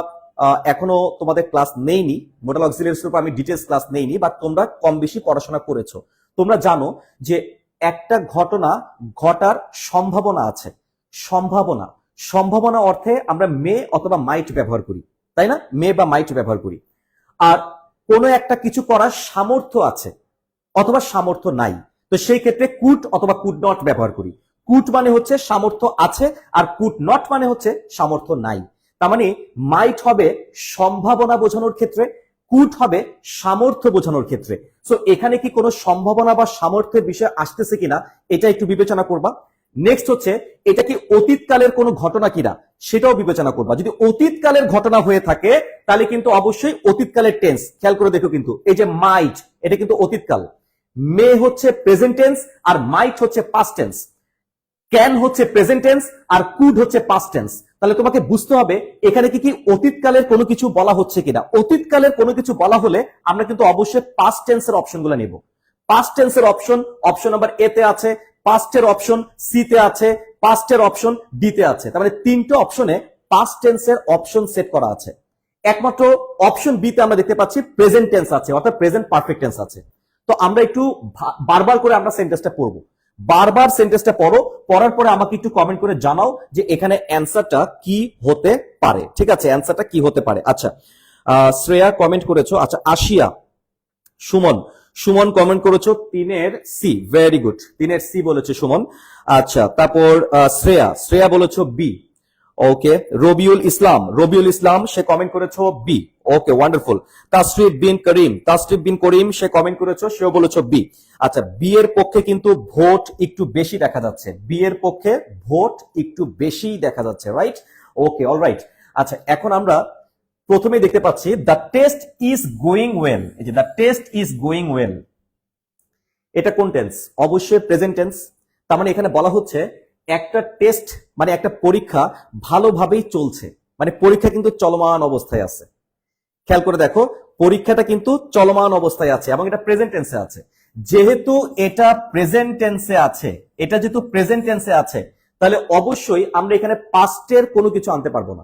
এখনো তোমাদের ক্লাস নেইনি, মোডাল অক্সিলারিজ এর উপর আমি ডিটেইলস ক্লাস নেইনি, বাট তোমরা কম বেশি পড়াশোনা করেছো। তোমরা জানো যে একটা ঘটনা ঘটার সম্ভাবনা আছে, সম্ভাবনা, সম্ভাবনা অর্থে আমরা মে অথবা মাইট ব্যবহার করি, তাই না, মে বা মাইট ব্যবহার করি। আর কোনো একটা কিছু করার সামর্থ্য আছে অথবা সামর্থ্য নাই, তো সেই ক্ষেত্রে কুড অথবা কুড নট ব্যবহার করি। কুড মানে হচ্ছে সামর্থ্য আছে, আর কুড নট মানে হচ্ছে সামর্থ্য নাই। তার মানে মাইট হবে সম্ভাবনা বোঝানোর ক্ষেত্রে, কুড হবে সামর্থ্য বোঝানোর ক্ষেত্রে। সো এখানে কি কোনো সম্ভাবনা বা সামর্থ্যের বিষয় আসতেছে কিনা এটা একটু বিবেচনা করবা। নেক্সট হচ্ছে এটা কি অতীতকালের কোনো ঘটনা কিনা সেটাও বিবেচনা করবা। যদি অতীতকালের ঘটনা হয়ে থাকে তাহলে কিন্তু অবশ্যই অতীতকালের টেন্স খেয়াল করে দেখো, কিন্তু এই যে মাইট এটা কিন্তু অতীতকাল, মে হচ্ছে প্রেজেন্ট টেন্স আর মাইট হচ্ছে পাস্ট টেন্স, ক্যান হচ্ছে প্রেজেন্ট টেন্স আর কুড হচ্ছে পাস্ট টেন্স। তাহলে তোমাকে বুঝতে হবে এখানে কি কি অতীতকালের কোনো কিছু বলা হচ্ছে কিনা। অতীতকালের কোনো কিছু বলা হলে আমরা কিন্তু অবশ্যই পাস্ট টেন্সের অপশনগুলো নেব। পাস্ট টেন্সের অপশন অপশন নাম্বার এ তে আছে, পাস্টের অপশন সি তে আছে, পাস্টের অপশন ডি তে আছে। তার মানে তিনটে অপশনে পাস্ট টেন্সের অপশন সেট করা আছে। একমাত্র অপশন বি তে আমরা দেখতে পাচ্ছি প্রেজেন্ট টেন্স আছে, অর্থাৎ প্রেজেন্ট পারফেক্ট টেন্স আছে। তো আমরা একটু বারবার করে আমরা সেন্টেন্সটা পড়বো, বারবার সেন্টেন্সটা পড়ো, পড়ার পরে আমাকে একটু কমেন্ট করে জানাও যে এখানে অ্যান্সারটা কি হতে পারে, ঠিক আছে, অ্যান্সারটা কি হতে পারে। আচ্ছা, শ্রেয়া কমেন্ট করেছো, আচ্ছা আসিয়া, সুমন, সুমন কমেন্ট করেছো তিনের সি, ভেরি গুড, তিনের সি বলেছে সুমন। আচ্ছা, তারপর শ্রেয়া, শ্রেয়া বলেছো বি, ওকে। রবিউল ইসলাম, রবিউল ইসলাম সে কমেন্ট করেছো বি, ওকে ওয়ান্ডারফুল। তাসরিফ বিন করিম, তাসরিফ বিন করিম সে কমেন্ট করেছো, সেও বলেছো বি। আচ্ছা, বি এর পক্ষে কিন্তু ভোট একটু বেশি দেখা যাচ্ছে, বি এর পক্ষে ভোট একটু বেশি দেখা যাচ্ছে, রাইট, ওকে অলরাইট। আচ্ছা, এখন আমরা প্রথমে দেখতে পাচ্ছি the test is going well, এই যে the test is going well, এটা কোন টেন্স? অবশ্যই প্রেজেন্ট টেন্স। তার মানে এখানে বলা হচ্ছে একটা টেস্ট মানে একটা পরীক্ষা ভালোভাবেই চলছে, মানে পরীক্ষা কিন্তু চলমান অবস্থায় আছে। খেয়াল করে দেখো, পরীক্ষাটা কিন্তু চলমান অবস্থায় আছে এবং এটা প্রেজেন্ট টেন্সে আছে। যেহেতু এটা প্রেজেন্ট টেন্সে আছে, এটা যেহেতু প্রেজেন্ট টেন্সে আছে, তাহলে অবশ্যই আমরা এখানে পাস্টের কোনো কিছু আনতে পারবো না।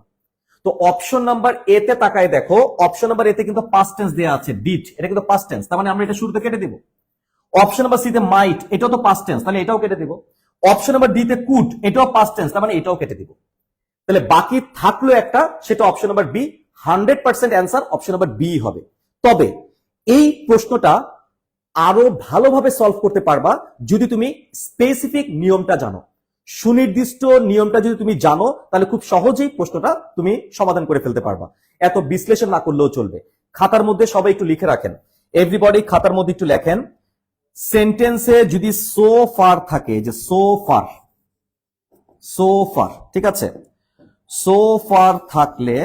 তো অপশন নাম্বার এ তে তাকায় দেখো, অপশন নাম্বার এ তে কিন্তু পাস্ট টেন্স দেওয়া আছে, ডিড, এটা কিন্তু পাস্ট টেন্স, তার মানে আমরা এটা শুরুতে কেটে দিব। অপশন নাম্বার সি তে মাইট, এটাও তো পাস্ট টেন্স, তাহলে এটাও কেটে দিব। অপশন নাম্বার ডি তে কুড, এটাও পাস্ট টেন্স, তার মানে এটাও কেটে দিব। তাহলে বাকি থাকলো একটা, সেটা option number B. 100% answer option number B হবে। তবে এই প্রশ্নটা আরো ভালোভাবে সলভ করতে পারবা যদি তুমি স্পেসিফিক নিয়মটা জানো। সুনির্দিষ্ট নিয়মটা যদি তুমি জানো তাহলে খুব সহজেই প্রশ্নটা তুমি সমাধান করে ফেলতে পারবা, এত বিশ্লেষণ না করলেও চলবে। খাতার মধ্যে সবাই একটু লিখে রাখেন, এভরিবডি খাতার মধ্যে একটু লেখেন, সেন্টেন্সে যদি সো ফার থাকে, যে সো ফার, সো ফার, ঠিক আছে, সো ফার থাকলে,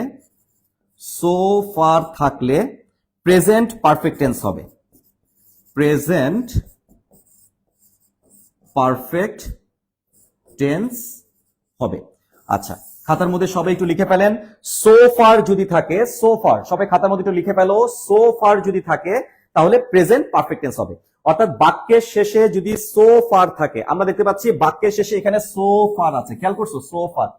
সো ফার থাকলে প্রেজেন্ট পারফেক্ট টেন্স হবে, প্রেজেন্ট পারফেক্ট টেন্স হবে। আচ্ছা, খাতার মধ্যে সবাই একটু লিখে ফেলেন, সো ফার যদি থাকে, সো ফার সবাই খাতার মধ্যে একটু লিখে ফেলো, সো ফার যদি থাকে তাহলে প্রেজেন্ট পারফেক্ট টেন্স হবে। অর্থাৎ বাক্যের শেষে যদি সো ফার থাকে, আমরা দেখতে পাচ্ছি বাক্যের শেষে এখানে সো ফার আছে, খেয়াল করছো, সো ফার,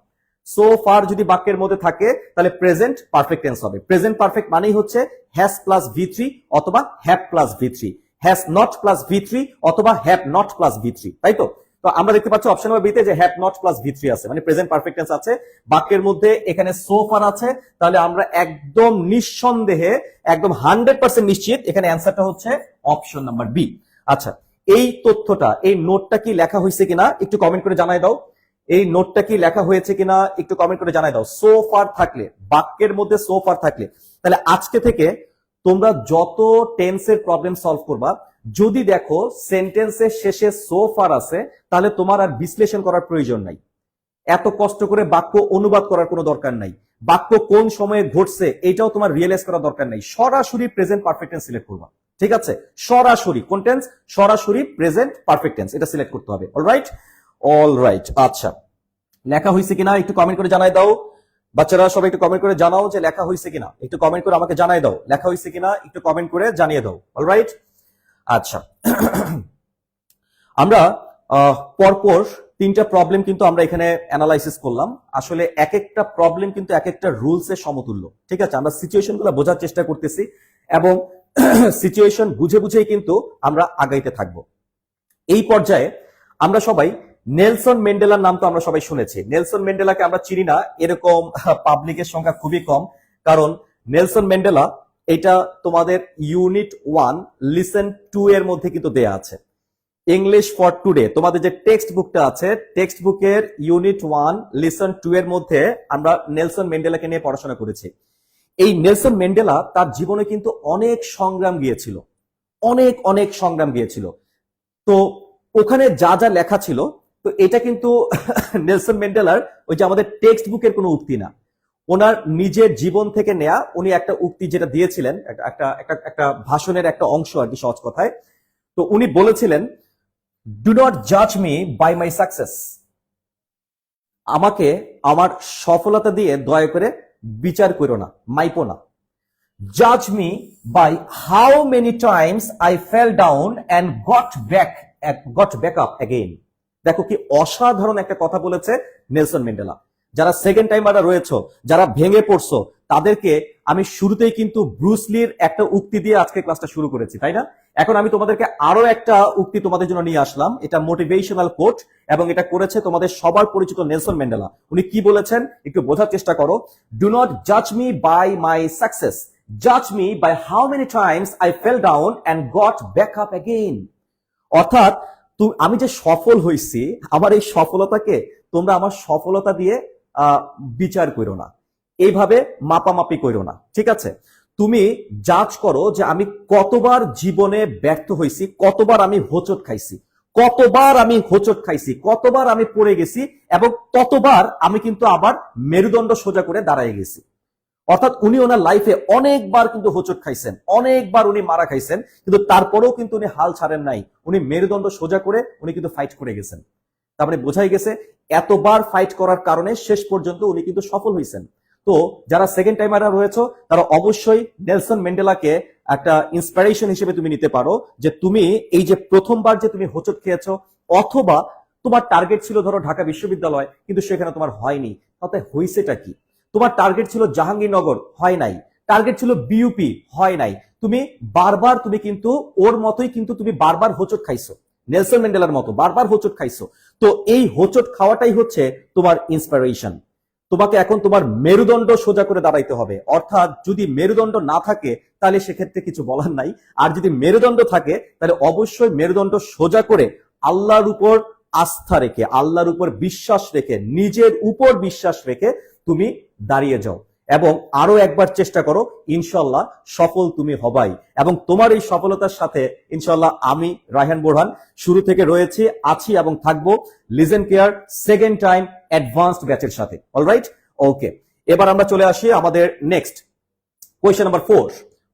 সো ফার যদি বাক্যের মধ্যে থাকে তাহলে প্রেজেন্ট পারফেক্ট টেন্স হবে। প্রেজেন্ট পারফেক্ট মানেই হচ্ছে হ্যাজ প্লাস V3 অথবা have plus V3, has not plus V3 অথবা হ্যাভ নট প্লাস V3, তাই তো। তো আমরা দেখতে পাচ্ছি অপশন নাম্বার বিতে যে হ্যাভ নট প্লাস V3 আছে, মানে প্রেজেন্ট পারফেক্ট টেন্স আছে, বাক্যের মধ্যে এখানে সো ফার আছে, তাহলে আমরা একদম নিঃসন্দেহে, একদম 100% নিশ্চিত এখানে অ্যান্সারটা হচ্ছে অপশন নাম্বার বি। আচ্ছা, এই তথ্যটা, এই নোটটা কি লেখা হয়েছে কিনা একটু কমেন্ট করে জানাই দাও, এই নোটটা কি লেখা হয়েছে কিনা একটু কমেন্ট করে জানাই দাও। সো ফার থাকলে, বাক্যের মধ্যে সো ফার থাকলে, তাহলে আজকে থেকে তোমরা যত টেন্সের প্রবলেম সলভ করবা, যদি দেখো সেন্টেন্সের শেষে সো ফার আছে, তাহলে তোমার আর বিশ্লেষণ করার প্রয়োজন নাই, এত কষ্ট করে বাক্য অনুবাদ করার কোনো দরকার নাই, বাক্য কোন সময়ে ঘটছে এটাও তোমার রিয়েলাইজ করার দরকার নাই, সরাসরি প্রেজেন্ট পারফেক্ট টেন্স সিলেক্ট করবা, ঠিক আছে, সরাসরি কোন টেন্স, সরাসরি প্রেজেন্ট পারফেক্ট টেন্স এটা সিলেক্ট করতে হবে। Alright, alright. আচ্ছা, লেখা হয়েছে কিনা একটু কমেন্ট করে জানাই দাও, বাচ্চারা সবাই একটু কমেন্ট করে জানাও যে লেখা হয়েছে কিনা, একটু কমেন্ট করে আমাকে জানাই দাও লেখা হয়েছে কিনা, একটু কমেন্ট করে জানিয়ে দাও। অলরাইট, আচ্ছা আমরা পরপর তিনটা প্রবলেম কিন্তু আমরা এখানে অ্যানালাইসিস করলাম। আসলে এক একটা প্রবলেম কিন্তু এক একটা রুলস এর সমতুল্য, ঠিক আছে? আমরা সিচুয়েশন গুলো বোঝার চেষ্টা করতেছি এবং সিচুয়েশন বুঝে বুঝেই কিন্তু আমরা আগাইতে থাকব। এই পর্যায়ে আমরা সবাই নেলসন ম্যান্ডেলার নাম তো আমরা সবাই শুনেছি। নেলসন ম্যান্ডেলাকে আমরা চিনি না এরকম পাবলিকের সংখ্যা খুবই কম, কারণ নেলসন ম্যান্ডেলা এটা তোমাদের ইউনিট 1 লিসেন 2 এর মধ্যে কিন্তু দেয়া আছে। ইংলিশ ফর টুডে তোমাদের যে টেক্সট বুকটা আছে, টেক্সট বুকের ইউনিট 1 লিসন 2 এর মধ্যে আমরা নেলসন ম্যান্ডেলাকে নিয়ে পড়াশোনা করেছি। এই নেলসন ম্যান্ডেলা তার জীবনে কিন্তু অনেক সংগ্রাম গিয়েছিল, অনেক অনেক সংগ্রাম গিয়েছিল। তো ওখানে যা যা লেখা ছিল, তো এটা কিন্তু নেলসন ম্যান্ডেলার ওই যে আমাদের টেক্সট বুকের কোনো উক্তি না, ওনার নিজের জীবন থেকে নেয়া উনি একটা উক্তি যেটা দিয়েছিলেন, একটা একটা একটা ভাষণের একটা অংশ আর কি, সহজ কথায়। তো উনি বলেছিলেন, ডু নট জাজ মি বাই মাই সাকসেস। আমাকে আমার সফলতা দিয়ে দয়া করে বিচার করো না, মাইপো না। জাজ me by how many times I fell down and got back up again. দেখো কি অসাধারণ একটা কথা বলেছে নেলসন ম্যান্ডেলা। যারা সেকেন্ড টাইমাররা রয়েছে, যারা ভেঙে পড়ছো, তাদেরকে আমি শুরুতেই কিন্তু ব্রুসলির একটা উক্তি দিয়ে আজকে ক্লাসটা শুরু করেছি, তাই না? এখন আমি তোমাদেরকে আরো একটা উক্তি তোমাদের জন্য নিয়ে আসলাম। এটা মোটিভেশনাল কোট এবং এটা করেছে তোমাদের সবার পরিচিত নেলসন ম্যান্ডেলা। উনি কি বলেছেন একটু বোঝার চেষ্টা করো। ডু নট জাজ মি বাই মাই সাকসেস, জাজ me by how many times I fell down and got back up again. অর্থাৎ আমি যে সফল হয়েছি, আমার এই সফলতাকে তোমরা আমার সফলতা দিয়ে বিচার করো না, এইভাবে মাপামাপি করো না, ঠিক আছে? তুমি জাজ করো যে আমি কতবার জীবনে ব্যর্থ হয়েছি, কতবার আমি হোঁচট খাইছি, কতবার আমি হোঁচট খাইছি, কতবার আমি পড়ে গেছি, এবং ততবার আমি কিন্তু আবার মেরুদণ্ড সোজা করে দাঁড়ায় গেছি। অর্থাৎ উনি ওনার লাইফে অনেকবার কিন্তু হোঁচট খাইছেন, অনেকবার উনি মারা খাইছেন, কিন্তু তারপরেও কিন্তু উনি হাল ছাড়েন নাই। উনি মেরুদণ্ড সোজা করে উনি কিন্তু ফাইট করে গেছেন। তার মানে বোঝাই গেছে এতবার ফাইট করার কারণে শেষ পর্যন্ত উনি কিন্তু সফল হয়েছেন। তো যারা সেকেন্ড টাইমাররা রয়েছে, তারা অবশ্যই নেলসন ম্যান্ডেলাকে একটা ইন্সপিরেশন হিসেবে তুমি নিতে পারো, যে তুমি এই যে প্রথমবার যে তুমি হোঁচট খেয়েছো, অথবা তোমার টার্গেট ছিল ধরো ঢাকা বিশ্ববিদ্যালয়, কিন্তু সেখানে তোমার হয়নি, তাতে হয়েছেটা কি? তোমার টার্গেট ছিল জাহাঙ্গীরনগর, হয় নাই। টার্গেট ছিল বিইউপি, হয় নাই। তুমি বারবার তুমি কিন্তু ওর মতোই কিন্তু তুমি বারবার হোঁচট খাইছো, নেলসন ম্যান্ডেলার মতো বারবার হোঁচট খাইছো। তো এই হোঁচট খাওয়াটাই হচ্ছে তোমার ইন্সপিরেশন। তোমাকে এখন তোমার মেরুদণ্ড সোজা করে দাঁড়াইতে হবে। অর্থাৎ যদি মেরুদণ্ড না থাকে তাহলে সেক্ষেত্রে কিছু বলার নাই, আর যদি মেরুদণ্ড থাকে তাহলে অবশ্যই মেরুদণ্ড সোজা করে আল্লাহর উপর আস্থা রেখে, আল্লাহর উপর বিশ্বাস রেখে, নিজের উপর বিশ্বাস রেখে তুমি দাঁড়িয়ে যাও এবং আরো একবার চেষ্টা করো। ইনশাল্লাহ সফল তুমি হবাই, এবং তোমার এই সফলতার সাথে ইনশাল্লাহ আমি রায়হান বোরহান শুরু থেকে রয়েছি, আছি এবং থাকবো লিজেন কেয়ার সেকেন্ড টাইম অ্যাডভান্সড ব্যাচের সাথে। অলরাইট, ওকে, এবার আমরা চলে আসি আমাদের next question number 4।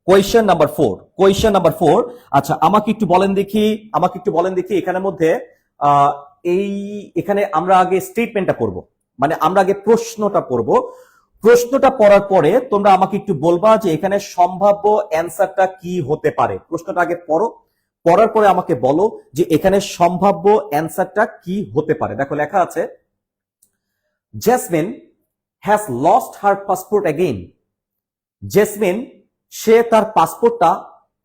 Question number 4। আচ্ছা, আমাকে একটু বলেন দেখি এখানের মধ্যে এখানে আমরা আগে স্টেটমেন্টটা পড়বো, মানে আমরা আগে প্রশ্নটা পড়বো। প্রশ্নটা পড়ার পরে তোমরা আমাকে একটু বলবা যে এখানে সম্ভাব্য অ্যান্সারটা কি হতে পারে। প্রশ্নটা আগে পড়ো, পড়ার পরে আমাকে বলো যে এখানে সম্ভাব্য অ্যান্সারটা কি হতে পারে। দেখো লেখা আছে, Jasmine has lost her passport again. Jasmine সে তার পাসপোর্টটা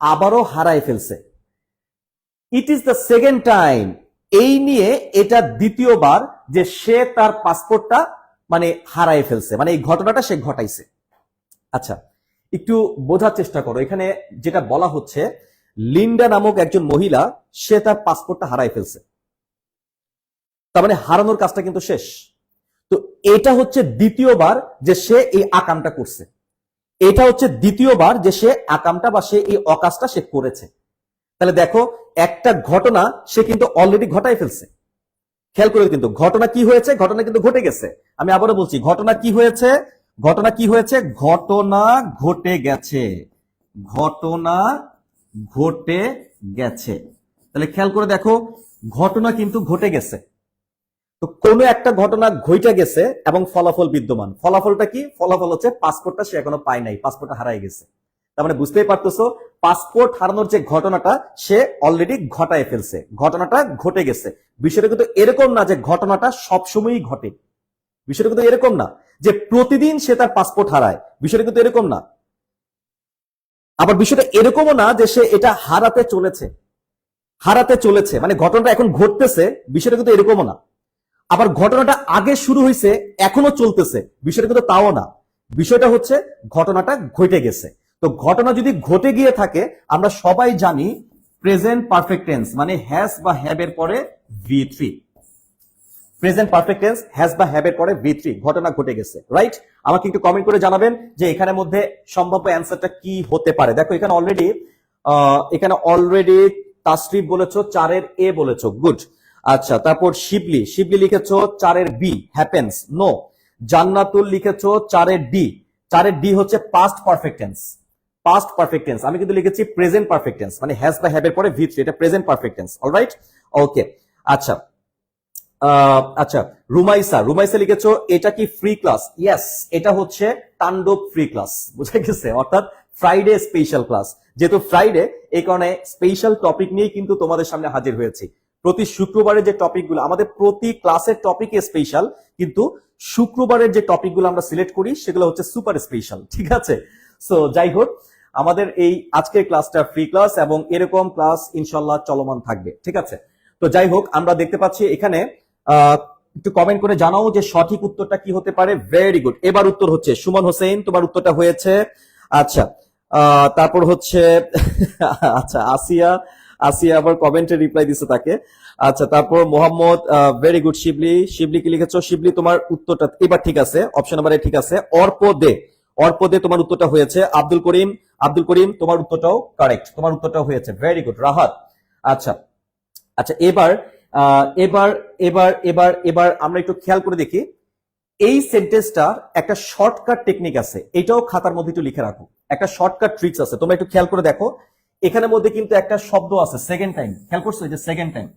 আবারও হারায় ফেলছে। It is the second time, এই নিয়ে এটা দ্বিতীয়বার যে সে তার পাসপোর্টটা মানে হারায় ফেলছে, মানে এই ঘটনাটা সে ঘটাইছে। আচ্ছা, একটু বোঝার চেষ্টা করো। এখানে যেটা বলা হচ্ছে, লিন্ডা নামক একজন মহিলা সে তার পাসপোর্টটা হারায় ফেলছে, তার মানে হারানোর কাজটা কিন্তু শেষ। তো এটা হচ্ছে দ্বিতীয়বার যে সে এই আকামটা করছে, এটা হচ্ছে দ্বিতীয়বার যে সে আকামটা বা সে এই অকাজটা সে করেছে। তাহলে দেখো একটা ঘটনা সে কিন্তু অলরেডি ঘটাই ফেলছে। খেয়াল করে কিন্তু ঘটনা কি হয়েছে, ঘটনা কিন্তু ঘটে গেছে। আমি আবারও বলছি, ঘটনা কি হয়েছে, ঘটনা ঘটে গেছে, ঘটনা ঘটে গেছে। তাহলে খেয়াল করে দেখো ঘটনা কিন্তু ঘটে গেছে। তো কোনো একটা ঘটনা ঘটে গেছে এবং ফলাফল বিদ্যমান। ফলাফলটা কি? ফলাফল হচ্ছে পাসপোর্টটা সে এখনো পায় নাই, পাসপোর্টটা হারাই গেছে। তার মানে বুঝতেই পারতেছো পাসপোর্ট হারানোর যে ঘটনাটা সে অলরেডি ঘটায় ফেলছে, ঘটনাটা ঘটে গেছে। বিষয়টা কিন্তু এরকম না যে ঘটনাটা সবসময়ই ঘটে, বিষয়টা কিন্তু এরকম না যে প্রতিদিন সে তার পাসপোর্ট হারায়, বিষয়টা কিন্তু এরকম না। আবার বিষয়টা এরকমও না যে সে এটা হারাতে চলেছে মানে ঘটনাটা এখন ঘটতেছে, বিষয়টা কিন্তু এরকমও না। আবার ঘটনাটা আগে শুরু হয়েছে এখনো চলতেছে, বিষয়টা কিন্তু তাও না। বিষয়টা হচ্ছে ঘটনাটা ঘটে গেছে। তো ঘটনা যদি ঘটে গিয়ে থাকে, আমরা সবাই জানি প্রেজেন্ট পারফেক্ট টেন্স মানে হ্যাজ বা হ্যাভ এর পরে V3। Present perfect tense has বা হ্যাভ এর পরে V3, ঘটনা ঘটে গেছে, রাইট? আমাকে একটু কমেন্ট করে জানাবেন যে এখানের মধ্যে সম্ভাব্য অ্যান্সারটা কি হতে পারে। দেখো এখানে অলরেডি তাসরিফ বলেছো 4-এর A বলেছো, গুড। আচ্ছা, তারপর শিবলি লিখেছো 4-এর B, হ্যাপেন্স, নো। জান্নাতুল লিখেছো 4-এর D, 4-এর D হচ্ছে past perfect tense. Past perfect tense আমি কিন্তু লিখেছি প্রেজেন্ট পারফেক্ট টেন্স মানে হ্যাজ বা হ্যাভ এর পরে V3, এটা প্রেজেন্ট পারফেক্ট টেন্স, অলরাইট? ওকে। আচ্ছা, আচ্ছা, রুমাইসা লিখেছো এটা কি ফ্রি ক্লাস? ইয়েস, এটা হচ্ছে তাণ্ডব ফ্রি ক্লাস, বুঝা গেছে? অর্থাৎ ফ্রাইডে স্পেশাল ক্লাস। যেহেতু ফ্রাইডে, এই কারণে স্পেশাল টপিক নিয়ে কিন্তু তোমাদের সামনে হাজির হয়েছি। প্রতি শুক্রবারের যে টপিকগুলো, আমাদের প্রতি ক্লাসের টপিক স্পেশাল, কিন্তু শুক্রবারের যে টপিকগুলো আমরা সিলেক্ট করি সেগুলো হচ্ছে সুপার স্পেশাল, ঠিক আছে? সো যাই হোক, আমাদের এই আজকের ক্লাসটা ফ্রি ক্লাস এবং এরকম ক্লাস ইনশাল্লাহ চলমান থাকবে, ঠিক আছে? তো যাই হোক, আমরা দেখতে পাচ্ছি এখানে একটু কমেন্ট করে জানাও যে সঠিক উত্তরটা কি হতে পারে। ভেরি গুড, এবার উত্তর হচ্ছে সুমন হোসেন, তোমার উত্তরটা হয়েছে। আচ্ছা, তারপর হচ্ছে আচ্ছা, আসিয়া আবার কমেন্টে রিপ্লাই দিছে তাকে। আচ্ছা, তারপর মোহাম্মদ, ভেরি গুড। শিবলি কি লিখেছো? শিবলি তোমার উত্তরটা এবার ঠিক আছে, অপশন নাম্বারে ঠিক আছে। অর্পদে তোমার উত্তরটা হয়েছে। আব্দুল করিম তোমার উত্তরটাও কারেক্ট, তোমার উত্তরটাও হয়েছে, ভেরি গুড। রাহাত, আচ্ছা আচ্ছা, এবার আমরা একটু খেয়াল করে দেখি। এই সেন্টেন্সটা একটা শর্টকাট টেকনিক আছে, এটাও খাতার মধ্যে একটু লিখে রাখো। একটা শর্টকাট ট্রিক্স আছে, তোমরা একটু খেয়াল করে দেখো। এখানের মধ্যে কিন্তু একটা শব্দ আছে সেকেন্ড টাইম, খেয়াল করছো? এই যে সেকেন্ড টাইম,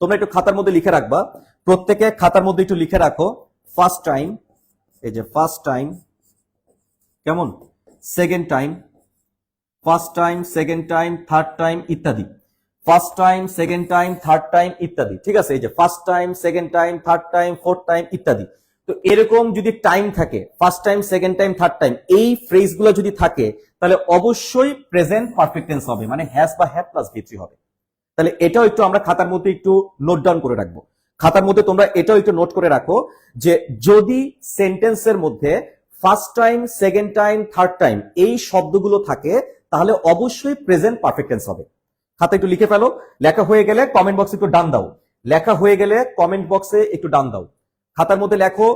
তোমরা একটু খাতার মধ্যে লিখে রাখবা। প্রত্যেকে খাতার মধ্যে একটু লিখে রাখো ফার্স্ট টাইম, এই যে ফার্স্ট টাইম, কেমন? Second time, first time, second time, third time ইত্যাদি। First time, second time, third time ইত্যাদি, ঠিক আছে? এই যে first time, second time, third time, fourth time ইত্যাদি। তো এরকম যদি টাইম থাকে, first time, second time, third time, এই ফ্রেজগুলো যদি থাকে, তাহলে অবশ্যই প্রেজেন্ট পারফেক্ট টেন্স হবে, মানে হ্যাজ বা হ্যাভ প্লাস V3 হবে। তাহলে এটাও একটু আমরা খাতার মধ্যে একটু নোট ডাউন করে রাখবো। খাতার মধ্যে তোমরা এটাও একটু নোট করে রাখো যে যদি সেন্টেন্সের মধ্যে first time, second time, third time এই শব্দগুলো থাকে, তাহলে অবশ্যই প্রেজেন্ট পারফেক্ট টেন্স হবে। খাতা একটু লিখে ফেলো। লেখা হয়ে গেলে কমেন্ট বক্সে একটু ডান দাও। লেখা হয়ে গেলে কমেন্ট বক্সে একটু ডান দাও। খাতার মধ্যে লেখো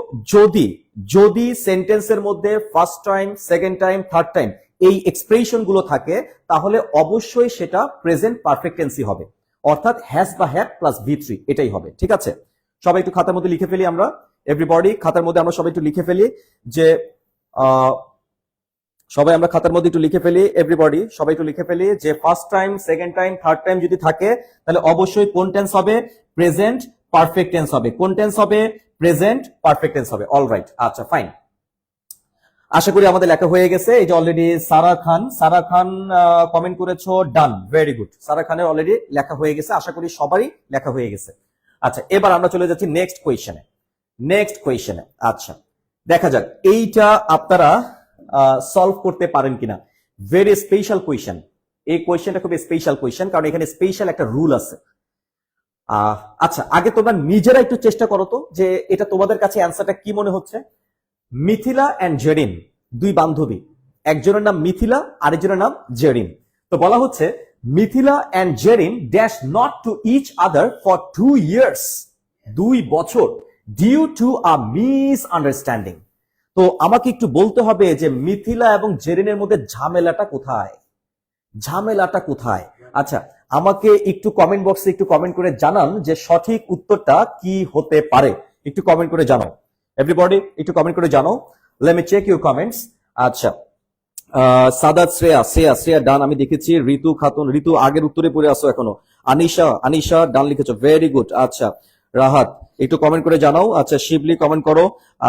যদি সেন্টেন্সের মধ্যে first time, second time, third time এই এক্সপ্রেশন গুলো থাকে, তাহলে অবশ্যই সেটা প্রেজেন্ট পারফেক্ট টেন্সই হবে, অর্থাৎ হ্যাজ বা হ্যাভ প্লাস V3 এটাই হবে, ঠিক আছে? সবাই একটু খাতার মধ্যে লিখে ফেলি আমরা, এভরিবডি খাতার মধ্যে আমরা সবাই একটু লিখে ফেলি যে সবাই আমরা খাতার মধ্যে একটু লিখে ফেলি, এভরিবডি সবাই একটু লিখে ফেলি যে first time, second time, third time যদি থাকে, তাহলে অবশ্যই কোন টেন্স হবে? প্রেজেন্ট পারফেক্ট টেন্স হবে। কোন টেন্স হবে? প্রেজেন্ট পারফেক্ট টেন্স হবে। অলরাইট, আচ্ছা ফাইন। আশা করি আমাদের লেখা হয়ে গেছে। এই যে অলরেডি সারা খান কমেন্ট করেছো, ডান, ভেরি গুড। সারা খানের অলরেডি লেখা হয়ে গেছে, আশা করি সবারই লেখা হয়ে গেছে। আচ্ছা, এবার আমরা চলে যাচ্ছি নেক্সট কোয়েশ্চেনে। আচ্ছা, দেখা যাক এইটা আপনারা সলভ করতে পারেন কিনা। ভেরি স্পেশাল কোয়েশ্চেন, এই কোয়েশ্চেনটা খুব স্পেশাল কোয়েশ্চেন, কারণ এখানে স্পেশাল একটা রুল আছে। আচ্ছা, আগে তোমরা নিজেরা একটু চেষ্টা করো তো যে এটা তোমাদের কাছে অ্যান্সারটা কি মনে হচ্ছে। মিথিলা এন্ড জেরিন, দুই বান্ধবী, একজনের নাম মিথিলা, আরেকজনের নাম জেরিন। তো বলা হচ্ছে Mithila and Zerin dash not to each other for 2 years, 2 বছর, ডিউ টু আ মিসআন্ডারস্ট্যান্ডিং। তো আমাকে একটু বলতে হবে যে মিথিলা এবং জেরিনের মধ্যে ঝামেলাটা কোথায়? আচ্ছা, আমাকে একটু কমেন্ট বক্সে একটু কমেন্ট করে জানান যে সঠিক উত্তরটা কি হতে পারে। একটু কমেন্ট করে জানাও, এভরিবডি একটু কমেন্ট করে জানাও। Let me check your comments. আচ্ছা, সাদাত, শ্রেয়া ডান, আমি দেখেছি। ঋতু খাতুন, ঋতু আগের উত্তরে পড়ে আসো এখনো। আনিশা ডান লিখেছো, ভেরি গুড। আচ্ছা, রাহাত একটু কমেন্ট করে জানাও। আচ্ছা, শিবলি কমেন্ট করো।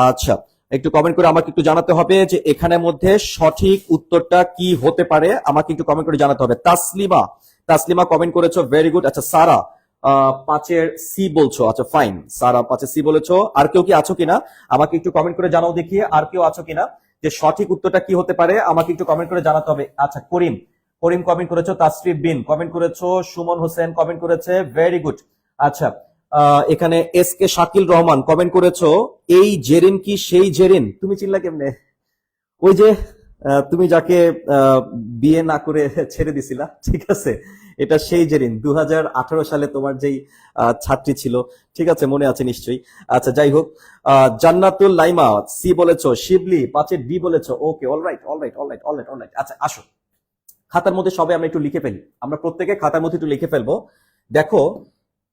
আচ্ছা, একটু কমেন্ট করে আমাকে একটু জানাতে হবে যে এখানের মধ্যে সঠিক উত্তরটা কি হতে পারে, আমাকে একটু কমেন্ট করে জানাতে হবে। তাসলিমা, তাসলিমা কমেন্ট করেছো, ভেরি গুড। আচ্ছা সারা, 5-এর সি বলছো, আচ্ছা ফাইন, সারা 5-এর সি বলেছো। আর কেউ কি আছো কিনা আমাকে একটু কমেন্ট করে জানাও দেখিয়ে, আর কেউ আছো কিনা যে সঠিক উত্তরটা কি হতে পারে, আমাকে একটু কমেন্ট করে জানাতে হবে। আচ্ছা করিম, করিম কমেন্ট করেছো, তাসরিফ বিন কমেন্ট করেছো, সুমন হোসেন কমেন্ট করেছে, ভেরি গুড। আচ্ছা এখানে S K Shakil Rahman comment করেছো, এই জেরিন কি সেই জেরিন? তুমি চিনলা কেমনে? ওই যে তুমি যাকে বিয়ে না করে ছেড়ে দিছিলা, ঠিক আছে, এটা সেই জেরিন। 2018 সালে তোমার যেই ছাত্রী ছিল, ঠিক আছে, মনে আছে নিশ্চয়ই। আচ্ছা যাই হোক, জান্নাতুল লাইমা সি বলেছো, শিবলি 5-এর ডি বলেছো, okay, alright alright alright alright alright. আচ্ছা আসো খাতার মধ্যে সবাই আমরা একটু লিখে ফেলি, আমরা প্রত্যেকে খাতার মধ্যে একটু লিখে ফেলবো। দেখো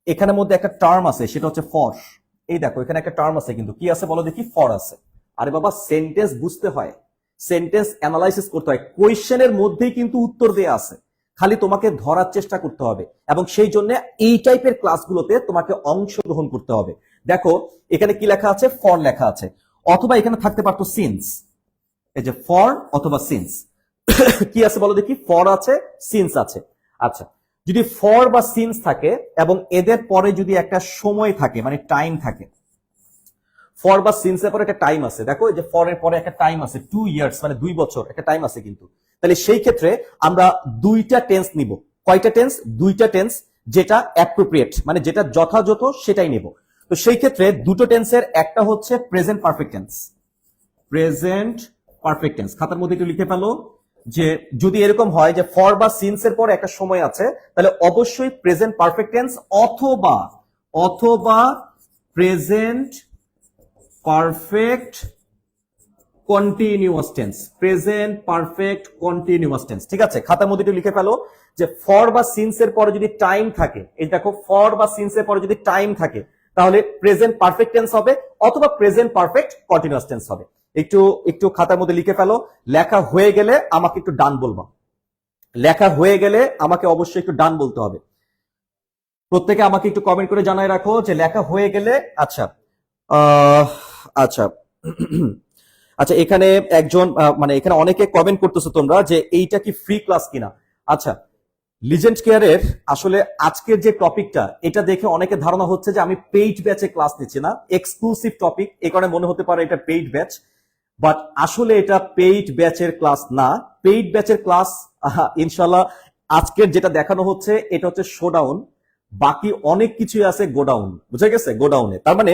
এখানের মধ্যে একটা টার্ম আছে, সেটা হচ্ছে ফর। এই দেখো এখানে একটা টার্ম আছে, কিন্তু কি আছে বলো দেখি? ফর আছে। আরে বাবা সেন্টেন্স বুঝতে হয়, সেন্টেন্স অ্যানালাইসিস করতে হয়, কোয়েশ্চেনের মধ্যেই কিন্তু উত্তর দেয়া আছে, খালি তোমাকে ধরার চেষ্টা করতে হবে। এবং সেই জন্য এই টাইপের ক্লাসগুলোতে তোমাকে অংশগ্রহণ করতে হবে। দেখো এখানে কি লেখা আছে? ফর লেখা আছে, অথবা এখানে থাকতে পারতো সিন্স। এই যে ফর অথবা সিন্স। কি আছে বলো দেখি? ফর আছে, সিন্স আছে। আচ্ছা যদি ফর বা সিন্স থাকে এবং এদের পরে যদি একটা সময় থাকে, মানে টাইম থাকে, ফর বা সিন্স এর পরে একটা টাইম আছে, দেখো এই যে ফর এর পরে একটা টাইম আছে 2 ইয়ার্স, মানে 2 বছর একটা টাইম আছে কিন্তু, তাহলে সেই ক্ষেত্রে আমরা দুইটা টেন্স নিব। কয়টা টেন্স? দুইটা টেন্স, যেটা অ্যাপ্রোপ্রিয়েট, মানে যেটা যথাযথ সেটাই নেব। তো সেই ক্ষেত্রে দুটো টেন্সের একটা হচ্ছে present perfect tense, present perfect tense. খাতার মধ্যে একটু লিখে ফেলো যে যদি এরকম হয় যে ফর বা সিন্স এর পর একটা সময় আছে, তাহলে অবশ্যই প্রেজেন্ট পারফেক্ট টেন্স অথবা অথবা present perfect continuous tense, present perfect continuous tense. ঠিক আছে, খাতার মধ্যে একটু লিখে ফেলো যে ফর বা সিন্স এর পরে যদি টাইম থাকে, এই দেখো ফর বা সিন্স এর পরে যদি টাইম থাকে তাহলে প্রেজেন্ট পারফেক্ট টেন্স হবে অথবা প্রেজেন্ট পারফেক্ট কন্টিনিউয়াস টেন্স হবে। একটু একটু খাতার মধ্যে লিখে ফেলো। লেখা হয়ে গেলে আমাকে একটু ডান বলবা, লেখা হয়ে গেলে আমাকে অবশ্যই একটু ডান বলতে হবে। প্রত্যেকে আমাকে একটু কমেন্ট করে জানাই রাখো যে লেখা হয়ে গেলে। আচ্ছা আচ্ছা আচ্ছা এখানে একজন মানে এখানে অনেকে কমেন্ট করতেছো তোমরা যে এইটা কি ফ্রি ক্লাস কিনা। আচ্ছা লিজেন্ড কেয়ারের আসলে আজকের যে টপিকটা, এটা দেখে অনেকে ধারণা হচ্ছে যে আমি পেইড ব্যাচে ক্লাস নিচ্ছি না, এক্সক্লুসিভ টপিক, এই কারণে মনে হতে পারে এটা পেইড ব্যাচ, বাট আসলে এটা পেইড ব্যাচের ক্লাস না। পেইড ব্যাচের ক্লাস ইনশাল্লাহ আজকের যেটা দেখানো হচ্ছে এটা হচ্ছে শোডাউন, বাকি অনেক কিছুই আছে গোডাউন, বুঝে গেছে? গোডাউনে, তার মানে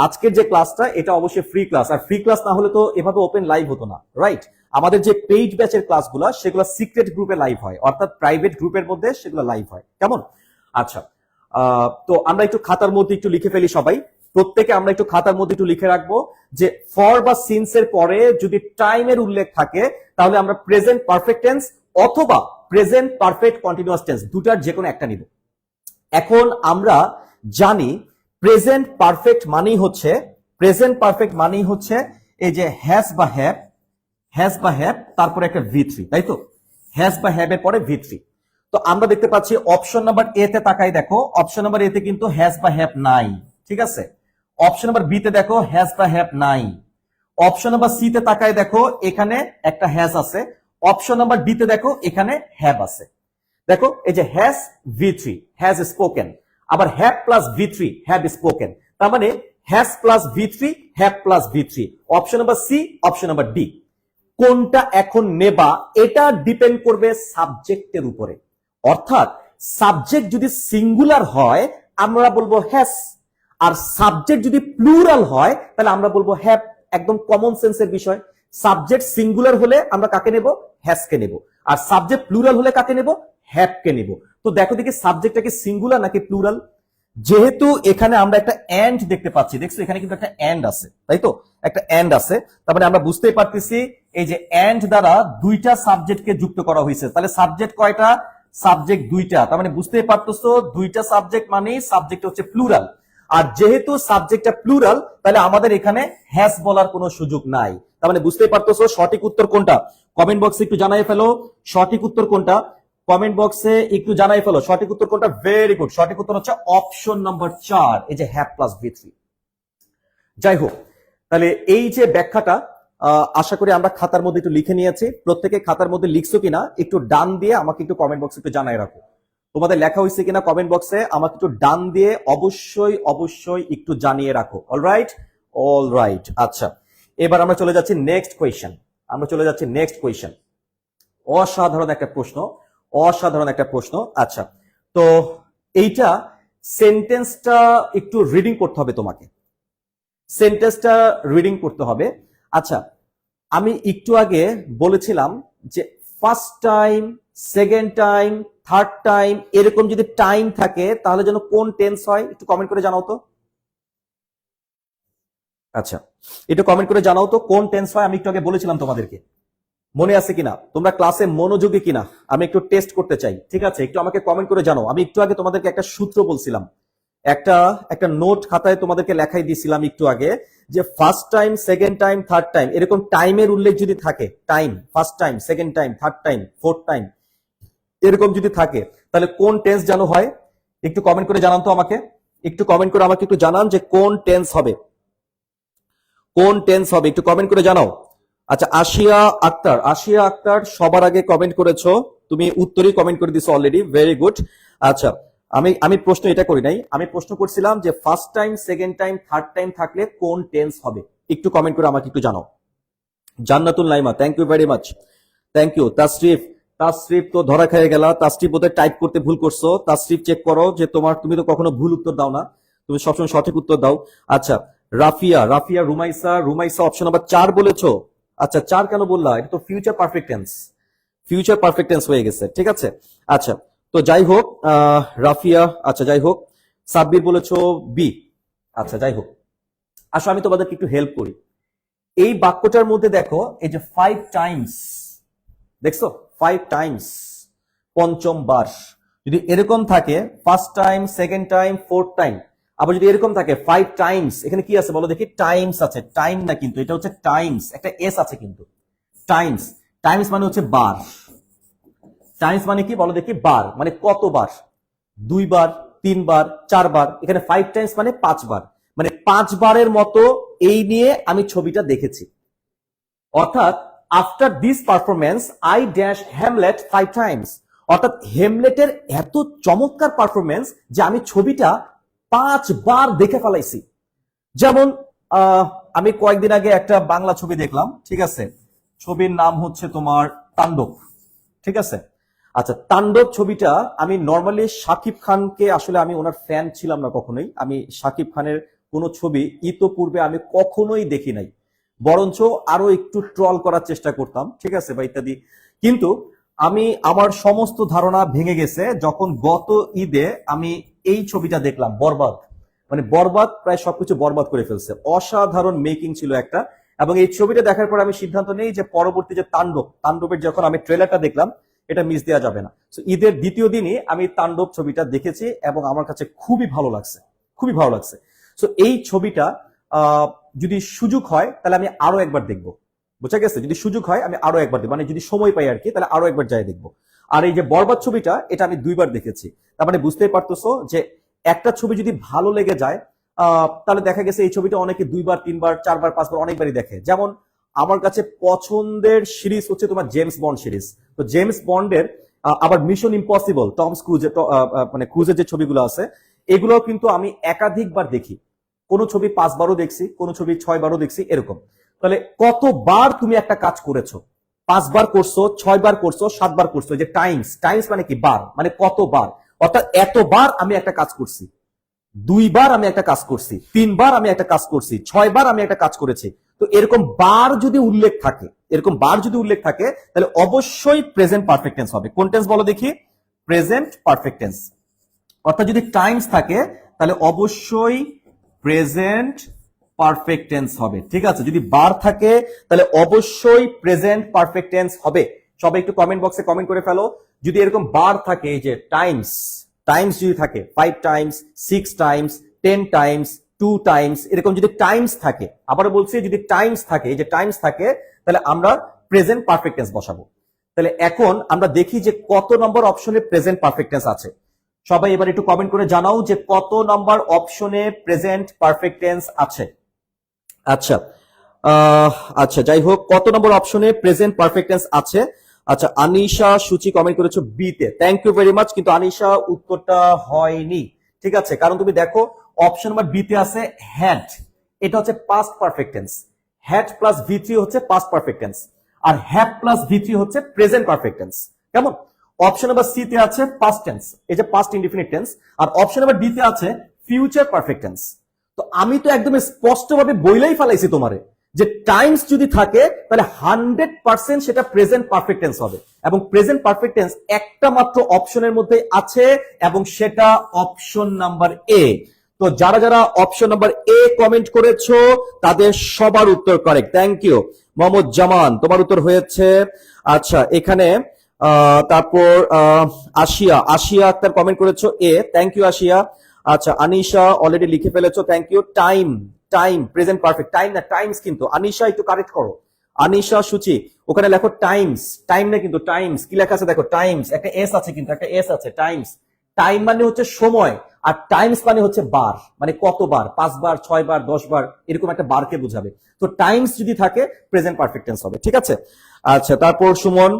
আজকের যে ক্লাসটা এটা অবশ্যই ফ্রি ক্লাস, আর ফ্রি ক্লাস না হলে তো এভাবে ওপেন লাইভ হতো না, রাইট? আমাদের যে পেইড ব্যাচের ক্লাসগুলো সেগুলো সিক্রেট গ্রুপে লাইভ হয়, অর্থাৎ প্রাইভেট গ্রুপের মধ্যে সেগুলো লাইভ হয়, কেমন? আচ্ছা তো আমরা একটু খাতার মধ্যে একটু লিখে ফেলি সবাই, প্রত্যেকে আমরা একটু খাতার মধ্যে একটু লিখে রাখবো যে ফর বা সিন্স এর পরে যদি টাইমের উল্লেখ থাকে তাহলে আমরা প্রেজেন্ট পারফেক্ট টেন্স অথবা প্রেজেন্ট পারফেক্ট কন্টিনিউয়াস টেন্স দুটার যে কোনো একটা নিব। এখন আমরা জানি প্রেজেন্ট পারফেক্ট মানেই হচ্ছে, প্রেজেন্ট পারফেক্ট মানেই হচ্ছে এই যে হ্যাজ বা হ্যাভ, হ্যাজ বা হ্যাভ তারপরে একটা V3, তাই তো? হ্যাজ বা হ্যাভ এর পরে V3। তো আমরা দেখতে পাচ্ছি অপশন নাম্বার এ তে তাকাই, দেখো অপশন নাম্বার এ তে কিন্তু হ্যাজ বা হ্যাভ নাই, ঠিক আছে? অপশন নাম্বার বি তে দেখো হ্যাজ বা হ্যাভ নাই। অপশন নাম্বার সি তে তাকাই, দেখো এখানে একটা হ্যাজ আছে। অপশন নাম্বার ডি তে দেখো এখানে হ্যাভ আছে। দেখো এই যে হ্যাজ V3, হ্যাজ স্পোকেন, আবার have plus V3, have spoken, তার মানে has plus V3, have plus V3। Option number C, option number D. কোনটা এখন নেবা এটা ডিপেন্ড করবে সাবজেক্টের উপরে, অর্থাৎ সাবজেক্ট যদি সিঙ্গুলার হয় আমরা বলবো হ্যাজ, আর সাবজেক্ট যদি প্লুরাল হয় তাহলে আমরা বলবো হ্যাভ। একদম কমন সেন্সের বিষয়, সাবজেক্ট সিঙ্গুলার হলে আমরা কাকে নেব? হ্যাজ কে নেব, আর সাবজেক্ট প্লুরাল হলে কাকে নেব? হ্যাভ কে নেব। তো দেখো দেখি সাবজেক্টটা কি সিঙ্গুলার নাকি প্লুরাল। যেহেতু এখানে আমরা একটা এন্ড দেখতে পাচ্ছি, দেখছো এখানে কিন্তু একটা এন্ড আছে, তাই তো? একটা এন্ড আছে, তার মানে আমরা বুঝতেই পারতেছি এই যে এন্ড দ্বারা দুইটা সাবজেক্টকে যুক্ত করা হয়েছে, তাহলে সাবজেক্ট কয়টা? সাবজেক্ট দুইটা, তার মানে বুঝতেই পারতেছো দুইটা সাবজেক্ট মানেই সাবজেক্ট হচ্ছে প্লুরাল। আর যেহেতু সাবজেক্টটা প্লুরাল তাহলে আমাদের এখানে হ্যাজ বলার কোনো সুযোগ নাই, তার মানে বুঝতেই পারতেছো সঠিক উত্তর কোনটা। কমেন্ট বক্সে একটু জানাই ফেলো সঠিক উত্তর কোনটা, কমেন্ট বক্সে একটু জানাই ফেলো সঠিক উত্তর কোনটা। ভেরি গুড, সঠিক উত্তর হচ্ছে অপশন নাম্বার 4, এই যে হ্যাভ প্লাস V3। যাই হোক তাহলে এই যে ব্যাখ্যাটা আশা করি আমরা খাতার মধ্যে একটু লিখে নিয়েছি। প্রত্যেকে খাতার মধ্যে লিখছো কিনা একটু ডান দিয়ে আমাকে একটু কমেন্ট বক্সে একটু জানাই রাখো। তোমাদের লেখা হয়েছে কিনা কমেন্ট বক্সে আমাকে একটু ডান দিয়ে অবশ্যই অবশ্যই একটু জানিয়ে রাখো। Alright, alright. আচ্ছা, এবার আমরা চলে যাচ্ছি নেক্সট কোয়েশ্চেন। অসাধারণ একটা প্রশ্ন, অসাধারণ একটা প্রশ্ন। আচ্ছা, তো এইটা সেন্টেন্সটা একটু রিডিং করতে হবে তোমাকে, সেন্টেন্সটা রিডিং করতে হবে। আচ্ছা, আমি একটু আগে বলেছিলাম যে first time, second time, third time এরকম যদি টাইম থাকে তাহলে যেন কোন টেন্স হয় একটু কমেন্ট করে জানাও তো। আচ্ছা, একটু কমেন্ট করে জানাও তো কোন টেন্স হয়। আমি একটু আগে বলেছিলাম তোমাদেরকে, মনে আছে কিনা, তোমরা ক্লাসে মনোযোগী কিনা আমি একটু টেস্ট করতে চাই। ঠিক আছে, একটু আমাকে কমেন্ট করে জানাও। আমি একটু আগে তোমাদেরকে একটা সূত্র বলছিলাম, একটা একটা নোট খাতায় তোমাদেরকে লেখাই দিয়েছিলাম একটু আগে, যে first time, second time, third time এরকম টাইমের উল্লেখ যদি থাকে, time first time, second time, third time, fourth time এরকম যদি থাকে তাহলে কোন টেন্স যেন হয় একটু কমেন্ট করে জানান তো আমাকে। একটু কমেন্ট করে আমাকে একটু জানান যে কোন টেন্স হবে, কোন টেন্স হবে একটু কমেন্ট করে জানাও। আচ্ছা, আশিয়া আক্তার, আশিয়া আক্তার সবার আগে কমেন্ট করেছো, তুমি উত্তরই কমেন্ট করে দিছো অলরেডি, ভেরি গুড। আচ্ছা, আমি আমি প্রশ্ন এটা করি নাই, আমি প্রশ্ন করছিলাম যে first time, second time, third time থাকলে কোন টেন্স হবে একটু কমেন্ট করে আমাকে একটু জানাও। Jannatul Naima, thank you very much, thank you. Tasrif, Tasrif তো ধরা খেয়ে গেল, তাসরিফ বোধহয় টাইপ করতে ভুল করছো। তাসরিফ চেক করো যে তুমি তো কখনো ভুল উত্তর দাও না, তুমি সবসময় সঠিক উত্তর দাও। আচ্ছা, রাফিয়া, রাফিয়া, রুমাইসা, রুমাইসা অপশন নাম্বার 4 বলেছো। আচ্ছা, 4 কেন বললা? এটা তো future perfect tense, future perfect tense হয়ে গেছে। ঠিক আছে, আচ্ছা, তো যাই হোক রাফিয়া, আচ্ছা যাই হোক। সাব্বির বলেছো বি। আচ্ছা যাই হোক, আসলে আমি তোমাদেরকে একটু হেল্প করি। এই বাক্যটার মধ্যে দেখো এই যে 5 টাইমস, দেখছো 5 টাইমস, পঞ্চম বার। যদি এরকম থাকে first time, second time, fourth time, আবার যদি এরকম থাকে 5 টাইমস, এখানে কি আছে বলো দেখি? টাইমস আছে, টাইম না কিন্তু, এটা হচ্ছে টাইমস, একটা এস আছে কিন্তু। টাইমস, টাইমস মানে হচ্ছে বার। টাইমস মানে কি বলো দেখি? বার, মানে কতবার? 2 বার, 3 বার, 4 বার। এখানে 5 টাইমস মানে 5 বার, মানে 5 বারের মতো এই নিয়ে আমি ছবিটা দেখেছি। অর্থাৎ after this performance I dash Hamlet 5 Times. অর্থাৎ হেমলেটের এত চমৎকার পারফরমেন্স যে আমি ছবিটা 5 বার দেখে ফেলাইছি। যেমন আমি কয়েকদিন আগে একটা বাংলা ছবি দেখলাম, ঠিক আছে, ছবির নাম হচ্ছে তোমার তাণ্ডব। ঠিক আছে, আচ্ছা, তাণ্ডব ছবিটা আমি নর্মালি শাকিব খানকে, আসলে আমি ওনার ফ্যান ছিলাম না কখনোই, আমি শাকিব খানের কোনো ছবি ইতোপূর্বে আমি কখনোই দেখি নাই, বরঞ্চ আরো একটু ট্রল করার চেষ্টা করতাম, ঠিক আছে বা ইত্যাদি। কিন্তু আমি, আমার সমস্ত ধারণা ভেঙে গেছে যখন গত ঈদে আমি এই ছবিটা দেখলাম, বরবাদ। মানে বরবাদ প্রায় সবকিছু বরবাদ করে ফেলছে, অসাধারণ মেকিং ছিল একটা। এবং এই ছবিটা দেখার পর আমি সিদ্ধান্ত নেই যে পরবর্তী যে তাণ্ডব, তাণ্ডবের যখন আমি ট্রেলারটা দেখলাম, এটা মিস দেওয়া যাবে না। তো ঈদের দ্বিতীয় দিনই আমি তাণ্ডব ছবিটা দেখেছি এবং আমার কাছে খুবই ভালো লাগছে, খুবই ভালো লাগছে। তো এই ছবিটা যদি সুযোগ হয় তাহলে আমি আরো একবার দেখবো, বুঝা গেছে? যদি সুযোগ হয় আমি আরো একবার দেখবো, মানে যদি সময় পাই আর কি, তাহলে আরো একবার যাই দেখবো। আর এই যে বরবাদ ছবিটা, এটা আমি 2 বার দেখেছি। তার মানে বুঝতেই পারতেছো যে একটা ছবি যদি ভালো লেগে যায় তাহলে দেখা গেছে এই ছবিটা অনেকে 2 বার, 3 বার, 4 বার, 5 বার অনেকবারই দেখে। যেমন আমার কাছে পছন্দের সিরিজ হচ্ছে তোমার জেমস বন্ড সিরিজ। তো জেমস বন্ডের আবার মিশন ইম্পসিবল, টম ক্রুজের, মানে ক্রুজের যে ছবিগুলো আছে এগুলোও কিন্তু আমি একাধিকবার দেখি। কোন ছবি 5 বারও দেখছি, কোন ছবি 6 বারও দেখছি, এরকম। তাহলে কতবার তুমি একটা কাজ করেছো? 5 বার করছো, 6 বার করছো, 7 বার করছো। যে টাইমস, টাইমস মানে কি? বার, মানে কতবার। অর্থাৎ এতবার আমি একটা কাজ করছি, 2 বার আমি একটা কাজ করছি, 3 বার আমি একটা কাজ করছি, 6 বার আমি একটা কাজ করেছি। তো এরকম বার যদি উল্লেখ থাকে, এরকম বার যদি উল্লেখ থাকে তাহলে অবশ্যই প্রেজেন্ট পারফেক্ট টেন্স হবে। কোন টেন্স বলো দেখি? Present perfect tense. অর্থাৎ যদি টাইমস থাকে তাহলে অবশ্যই প্রেজেন্ট পারফেক্ট টেন্স হবে। ঠিক আছে, যদি বার থাকে তাহলে অবশ্যই প্রেজেন্ট পারফেক্ট টেন্স হবে। সবাই একটু কমেন্ট বক্সে কমেন্ট করে ফেলো যদি এরকম বার থাকে, এই যে টাইমস, টাইমস যদি থাকে 5 টাইমস, 6 টাইমস, 10 টাইমস, 2 টাইমস, এরকম যদি টাইমস থাকে, আবার বলছি যদি টাইমস থাকে, এই যে টাইমস থাকে, তাহলে আমরা প্রেজেন্ট পারফেক্ট টেন্স বসাবো। তাহলে এখন আমরা দেখি যে কত নম্বর অপশনে প্রেজেন্ট পারফেক্ট টেন্স আছে। সবাই এবার একটু কমেন্ট করে জানাও যে কত নাম্বার অপশনে প্রেজেন্ট পারফেক্ট টেন্স আছে। আচ্ছা, আহ, আচ্ছা যাই হোক, কত নম্বর অপশনে প্রেজেন্ট পারফেক্ট টেন্স আছে? আচ্ছা, আনিশা সূচি কমেন্ট করেছো বি তে, থ্যাংক ইউ ভেরি মাচ। কিন্তু আনিশা, উত্তরটা হয়নি, ঠিক আছে? কারণ তুমি দেখো অপশন নাম্বার বি তে আছে হ্যাড, এটা হচ্ছে past perfect tense. Had plus V three হচ্ছে পাস্ট পারফেক্ট টেন্স, আর হ্যাভ প্লাস ভি থ্রি হচ্ছে প্রেজেন্ট পারফেক্ট টেন্স। কেমন? অপশন নাম্বার সি তে আছে পাস্ট টেন্স, এই যে পাস্ট ইনডিফিনিট টেন্স, আর অপশন নাম্বার ডি তে আছে ফিউচার পারফেক্ট টেন্স। তো আমি তো একদম স্পষ্টভাবে বইলাই ফেলাইছি তোমারে যে টাইমস যদি থাকে তাহলে 100% সেটা প্রেজেন্ট পারফেক্ট টেন্স হবে, এবং প্রেজেন্ট পারফেক্ট টেন্স একটা মাত্র অপশনের মধ্যে আছে, এবং সেটা অপশন নাম্বার এ। তো যারা যারা অপশন নাম্বার এ কমেন্ট করেছো তাদের সবার উত্তর কারেক্ট, থ্যাংক ইউ। মোহাম্মদ জামান, তোমার উত্তর হয়েছে। আচ্ছা, এখানে তারপর আশিয়া, আশিয়া আক্তার কমেন্ট করেছো এ, থ্যাংক ইউ আশিয়া। আচ্ছা, আনিশা অলরেডি লিখে ফেলেছো, thank you. Time, time present perfect, time না টাইমস, কিন্তু আনিশা একটু কারেক্ট করো। আনিশা সূচি, ওখানে লেখো টাইমস, টাইম না কিন্তু টাইমস। কি লেখা আছে দেখো, টাইমস, একটা এস আছে, কিন্তু একটা এস আছে, টাইমস। টাইম মানে হচ্ছে সময়, আর টাইমস মানে হচ্ছে বার, মানে কতবার, 5 বার, 6 বার, 10 বার, এরকম একটা বারকে বোঝাবে। তো টাইমস যদি থাকে প্রেজেন্ট পারফেক্ট টেন্স হবে, ঠিক আছে? আচ্ছা, তারপর সুমন,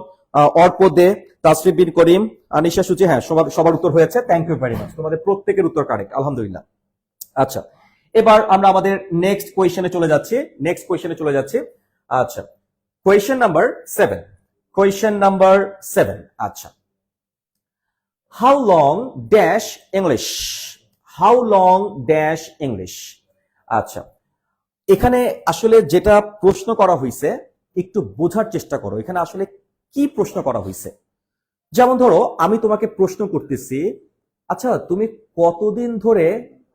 অর্ক দে, তাসরিফ বিন করিম, আনিশা সূচি, হ্যাঁ সবার সবার উত্তর হয়েছে, থ্যাংক ইউ ভেরি মাচ। তোমাদের প্রত্যেকের উত্তর কারেক্ট, আলহামদুলিল্লাহ। আচ্ছা, এবার আমরা আমাদের নেক্সট কোয়েশ্চেনে চলে যাচ্ছি, নেক্সট কোয়েশ্চেনে চলে যাচ্ছি। আচ্ছা, কোয়েশ্চেন নাম্বার 7, কোয়েশ্চেন নাম্বার 7। আচ্ছা, how long dash English, how long dash English. আচ্ছা, এখানে আসলে যেটা প্রশ্ন করা হয়েছে একটু বোঝার চেষ্টা করো, এখানে আসলে কি প্রশ্ন করা হয়েছে। যেমন ধরো আমি তোমাকে প্রশ্ন করতেছি, আচ্ছা তুমি কতদিন ধরে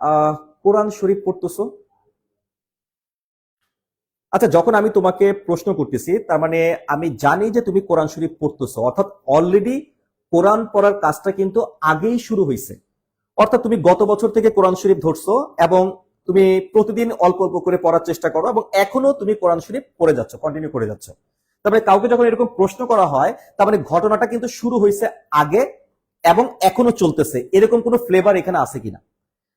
আহ কোরআন শরীফ পড়তেছো? আচ্ছা, যখন আমি তোমাকে প্রশ্ন করতেছি তার মানে আমি জানি যে তুমি কোরআন শরীফ পড়তেছো, অর্থাৎ অলরেডি কোরআন পড়ার কাজটা কিন্তু আগেই শুরু হয়েছে। অর্থাৎ তুমি গত বছর থেকে কোরআন শরীফ ধরছো, এবং তুমি প্রতিদিন অল্প অল্প করে পড়ার চেষ্টা করো, এবং এখনো তুমি কোরআন শরীফ পড়ে যাচ্ছ, কন্টিনিউ করে যাচ্ছ। তারপরে কাউকে যখন এরকম প্রশ্ন করা হয় তার মানে ঘটনাটা কিন্তু শুরু হয়েছে আগে এবং এখনো চলতেছে, এরকম কোনো ফ্লেভার এখানে আছে কিনা।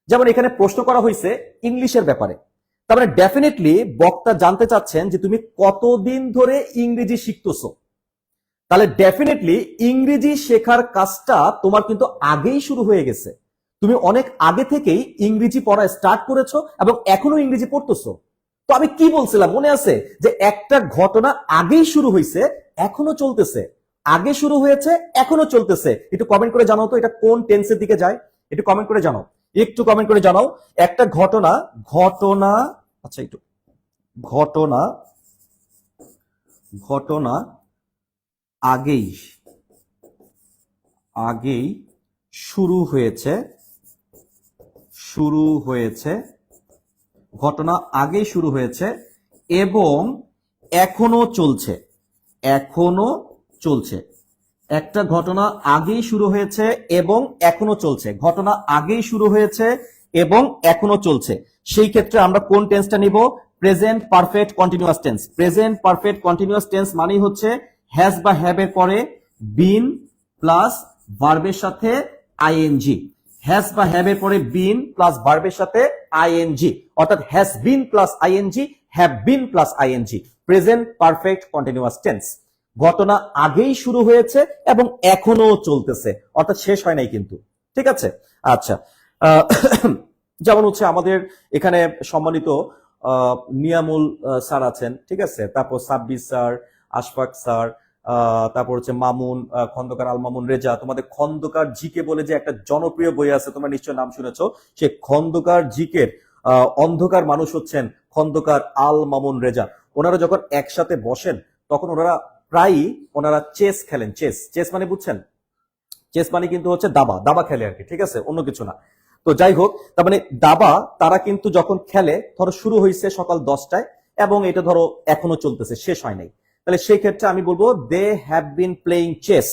যেমন এখানে প্রশ্ন করা হয়েছে ইংলিশের ব্যাপারে, তার মানে ডেফিনেটলি বক্তা জানতে চাচ্ছেন যে তুমি কতদিন ধরে ইংরেজি শিখতেছো। তাহলে ডেফিনেটলি ইংরেজি শেখার কাজটা তোমার কিন্তু আগেই শুরু হয়ে গেছে, তুমি অনেক আগে থেকেই ইংরেজি পড়া স্টার্ট করেছো এবং এখনো ইংরেজি পড়তেছো। তো আমি কি বলছিলাম মনে আছে, যে একটা ঘটনা আগেই শুরু হয়েছে, এখনো চলতেছে, আগে শুরু হয়েছে এখনো চলতেছে। একটু কমেন্ট করে জানাও তো এটা কোন টেন্সের দিকে যায়, একটু কমেন্ট করে জানাও, একটু কমেন্ট করে জানাও। একটা ঘটনা, ঘটনা, আচ্ছা একটু, ঘটনা, ঘটনা আগেই, আগেই শুরু হয়েছে, শুরু হয়েছে, ঘটনা আগেই শুরু হয়েছে এবং এখনো চলছে, এখনো চলছে। একটা ঘটনা আগেই শুরু হয়েছে এবং এখনো চলছে, ঘটনা আগেই শুরু হয়েছে এবং এখনো চলছে। সেই ক্ষেত্রে আমরা কোন টেন্সটা নিব? Present perfect continuous tense. Present perfect continuous tense মানেই হচ্ছে হ্যাজ বা হ্যাভ এর পরে বিন প্লাস ভার্বের সাথে আইএনজি। হ্যাজ বা হ্যাভ এর পরে বিন প্লাস ভার্বের সাথে আইএনজি, অর্থাৎ has been plus ING, have been plus ING, present perfect continuous tense. ঘটনা আগেই শুরু হয়েছে এবং এখনো চলতেছে, অর্থাৎ শেষ হয় নাই কিন্তু, ঠিক আছে? আচ্ছা, যেমন হচ্ছে আমাদের এখানে সম্মানিত নিয়ামুল স্যার আছেন, ঠিক আছে, তারপর সাব্বির স্যার, আশফাক স্যার, তারপর হচ্ছে মামুন খন্দকার, আল মামুন রেজা। তোমাদের খন্দকার জিকে বলে যে একটা জনপ্রিয় বই আছে, তোমরা নিশ্চয় নাম শুনেছো, সে খন্দকার জিকের অন্ধকার মানুষ হচ্ছেন খন্দকার আল মামুন রেজা। ওনারা যখন একসাথে বসেন তখন ওনারা প্রায়ই ওনারা চেস খেলেন। চেস, চেস মানে বুঝছেন, চেস মানে কিন্তু হচ্ছে দাবা, দাবা খেলে আর কি, ঠিক আছে, অন্য কিছু না। তো যাই হোক, তার মানে দাবা তারা কিন্তু যখন খেলে, ধরো শুরু হয়েছে সকাল 10টায় এবং এটা ধরো এখনো চলতেছে, শেষ হয় নাই, তাহলে সেই ক্ষেত্রে আমি বলবো they have been playing chess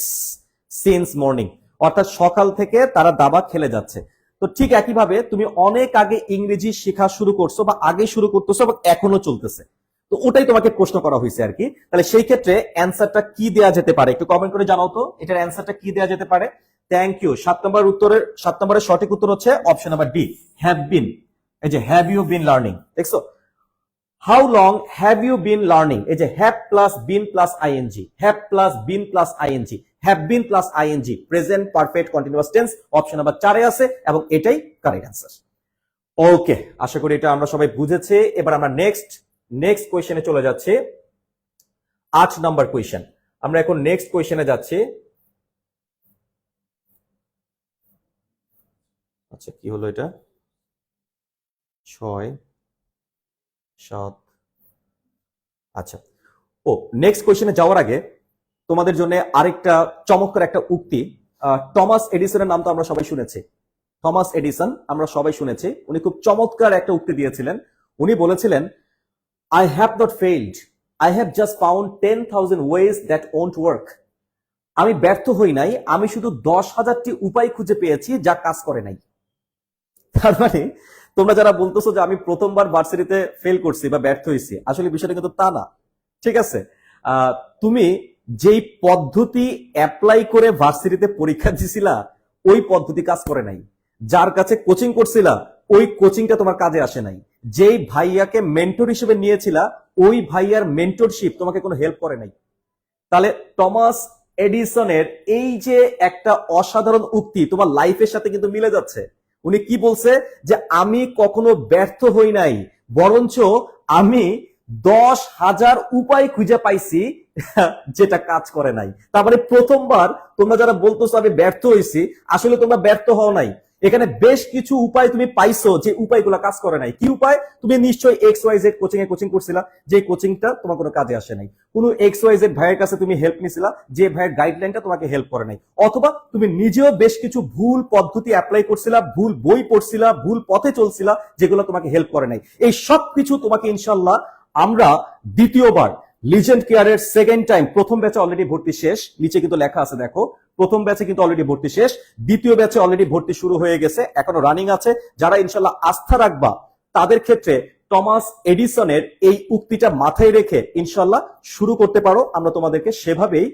since morning, অর্থাৎ সকাল থেকে তারা দাবা খেলে যাচ্ছে। তো ঠিক একইভাবে তুমি অনেক আগে ইংরেজি শেখা শুরু করছো বা আগে শুরু করতেছো এবং এখনো চলতেছে, তো ওটাই তোমাকে প্রশ্ন করা হয়েছে আর কি। তাহলে সেই ক্ষেত্রে অ্যান্সারটা কি দেয়া যেতে পারে একটু কমেন্ট করে জানাও তো, এটার অ্যান্সারটা কি দেয়া যেতে পারে। Thank you. 7 নম্বরের সঠিক উত্তর হচ্ছে option number D, have been. এই যে হ্যাভ ইউ বিন লার্নিং, দেখছো? How long have you been learning, এই যে have plus been plus ING, have plus been plus ING, have been plus ING, present perfect continuous tense option number 4 আছে এবং এটাই correct answer. ওকে, আশা করি এটা আমরা সবাই বুঝেছি। এবার আমরা নেক্সট কোয়েশ্চেনে চলে যাচ্ছি। 8 নাম্বার কোয়েশ্চেন। আমরা এখন নেক্সট কোয়েশ্চেনে যাচ্ছি। আচ্ছা, কি হলো এটা? 6 7। আচ্ছা, ও নেক্সট কোয়েশ্চেনে যাওয়ার আগে তোমাদের জন্য আরেকটা চমৎকার একটা উক্তি। টমাস এডিসনের নাম তো আমরা সবাই শুনেছি। থমাস এডিসন আমরা সবাই শুনেছি। উনি খুব চমৎকার একটা উক্তি দিয়েছিলেন। উনি বলেছিলেন, I have not failed. I have just found 10,000 ways that won't work. আমি ব্যর্থ হই নাই, আমি শুধু 10,000টি উপায় খুঁজে পেয়েছি যা কাজ করে নাই। তার মানে তোমরা যারা বলতেছো যে আমি প্রথমবার ভার্সিটিতে ফেল করছি বা ব্যর্থ হয়েছি, আসলে বিষয়টা কিন্তু তা না। ঠিক আছে, তুমি যেই পদ্ধতি অ্যাপ্লাই করে ভার্সিটিতে পরীক্ষা দিছিলা ওই পদ্ধতি কাজ করে নাই। যার কাছে কোচিং করছিলা ওই কোচিংটা তোমার কাজে আসে নাই। যেই ভাইয়াকে মেন্টর হিসেবে নিয়েছিলা ওই ভাইয়ার মেন্টরশিপ তোমাকে কোনো হেল্প করে নাই। তাহলে টমাস এডিসনের এই যে একটা অসাধারণ উক্তি তোমার লাইফের সাথে কিন্তু মিলে যাচ্ছে। উনি কি বলছে যে আমি কখনো ব্যর্থ হই নাই, বরঞ্চ আমি 10,000 উপায় খুঁজে পাইছি যেটা কাজ করে নাই। তারপরে প্রথমবার তোমরা যারা বলতেছো আমি ব্যর্থ হয়েছি, আসলে তোমরা ব্যর্থ হও নাই। এখানে বেশ কিছু উপায় তুমি পাইছো যে উপায়গুলো কাজ করে নাই। কি উপায়? তুমি নিশ্চয়ই XYZ কোচিং করছিলা, যে কোচিংটা তোমার কোনো কাজে আসে নাই। কোনো XYZ ভাইয়ের কাছে তুমি হেল্প নিছিলা, যে ভাইয়ের গাইডলাইনটা তোমাকে হেল্প করে নাই। অথবা তুমি নিজেও বেশ কিছু ভুল পদ্ধতি অ্যাপ্লাই করছিলা, ভুল বই পড়ছিলা, ভুল পথে চলছিলা, যেগুলো তোমাকে হেল্প করে নাই। এই সব কিছু তোমাকে ইনশাল্লাহ আমরা দ্বিতীয়বার লিজেন্ড কেয়ারের সেকেন্ড টাইম, প্রথম ব্যাচে অলরেডি ভর্তি শেষ, নিচে কিন্তু লেখা আছে দেখো, প্রথম ব্যাচে কিন্তু অলরেডি ভর্তি শেষ, দ্বিতীয় ব্যাচে অলরেডি ভর্তি শুরু হয়ে গেছে, এখনো রানিং আছে। যারা ইনশাল্লাহ আস্থা রাখবা তাদের ক্ষেত্রে টমাস এডিসনের এই উক্তিটা মাথায় রেখে ইনশাল্লাহ শুরু করতে পারো। আমরা তোমাদেরকে সেভাবেই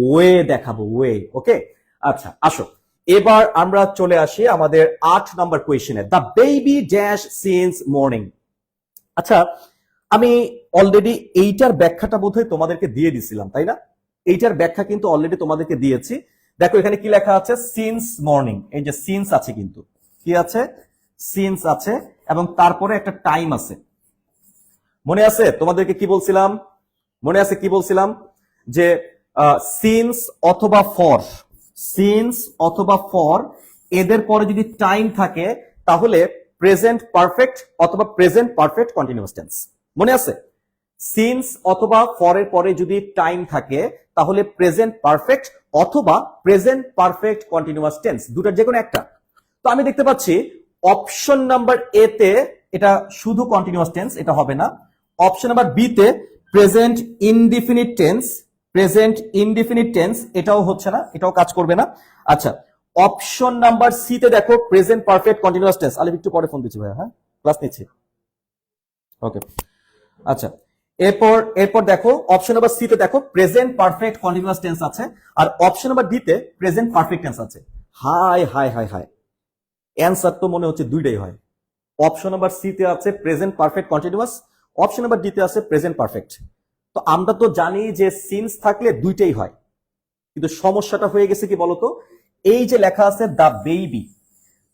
ওয়ে দেখাবো, ওয়ে। ওকে, আচ্ছা আসো এবার আমরা চলে আসি আমাদের 8 নাম্বার কোয়েশ্চেনে। The baby dash since morning. আচ্ছা, আমি অলরেডি এইটার ব্যাখ্যাটা বোধহয় তোমাদেরকে দিয়ে দিছিলাম, তাই না? এইটার ব্যাখ্যা কিন্তু অলরেডি তোমাদেরকে দিয়েছি। দেখো এখানে কি লেখা আছে, সিন্স মর্নিং। এই যে সিন্স আছে, কিন্তু কি আছে, সিন্স আছে এবং তারপরে একটা টাইম আছে। মনে আছে তোমাদেরকে কি বলছিলাম? মনে আছে কি বলছিলাম? যে সিন্স অথবা ফর, সিন্স অথবা ফর এদের পরে যদি টাইম থাকে তাহলে প্রেজেন্ট পারফেক্ট অথবা প্রেজেন্ট পারফেক্ট কন্টিনিউয়াস টেন্স। মনে আছে? সিন্স অথবা ফরের পরে যদি টাইম থাকে তাহলে প্রেজেন্ট পারফেক্ট অথবা প্রেজেন্ট পারফেক্ট কন্টিনিউয়াস টেন্স, দুটার যে কোনো একটা। তো আমি দেখতে পাচ্ছি অপশন নাম্বার এ তে এটা শুধু কন্টিনিউয়াস টেন্স, এটা হবে না। অপশন নাম্বার বি তে present indefinite tense, present indefinite tense এটাও হচ্ছে না, এটাও কাজ করবে না। আচ্ছা, অপশন নাম্বার সি তে দেখো প্রেজেন্ট পারফেক্ট কন্টিনিউয়াস টেন্স। আলিফ একটু পরে ফোন দিচ্ছি ভাইয়া, হ্যাঁ ক্লাস নিচ্ছি। ওকে, আচ্ছা এরপর দেখো অপশন নাম্বার সি তে দেখো প্রেজেন্ট পারফেক্ট কন্টিনিউয়াস টেন্স আছে, আর অপশন নাম্বার ডি তে প্রেজেন্ট পারফেক্ট টেন্স আছে। High high high high, answer তো মনে হচ্ছে দুইটাই হয়। অপশন নাম্বার সি তে আছে present perfect continuous, option number D তে আছে প্রেজেন্ট পারফেক্ট। তো আমরা তো জানি যে সিন্স থাকলে দুইটাই হয়, কিন্তু সমস্যাটা হয়ে গেছে কি বলতো, এই যে লেখা আছে দ্য বেবি,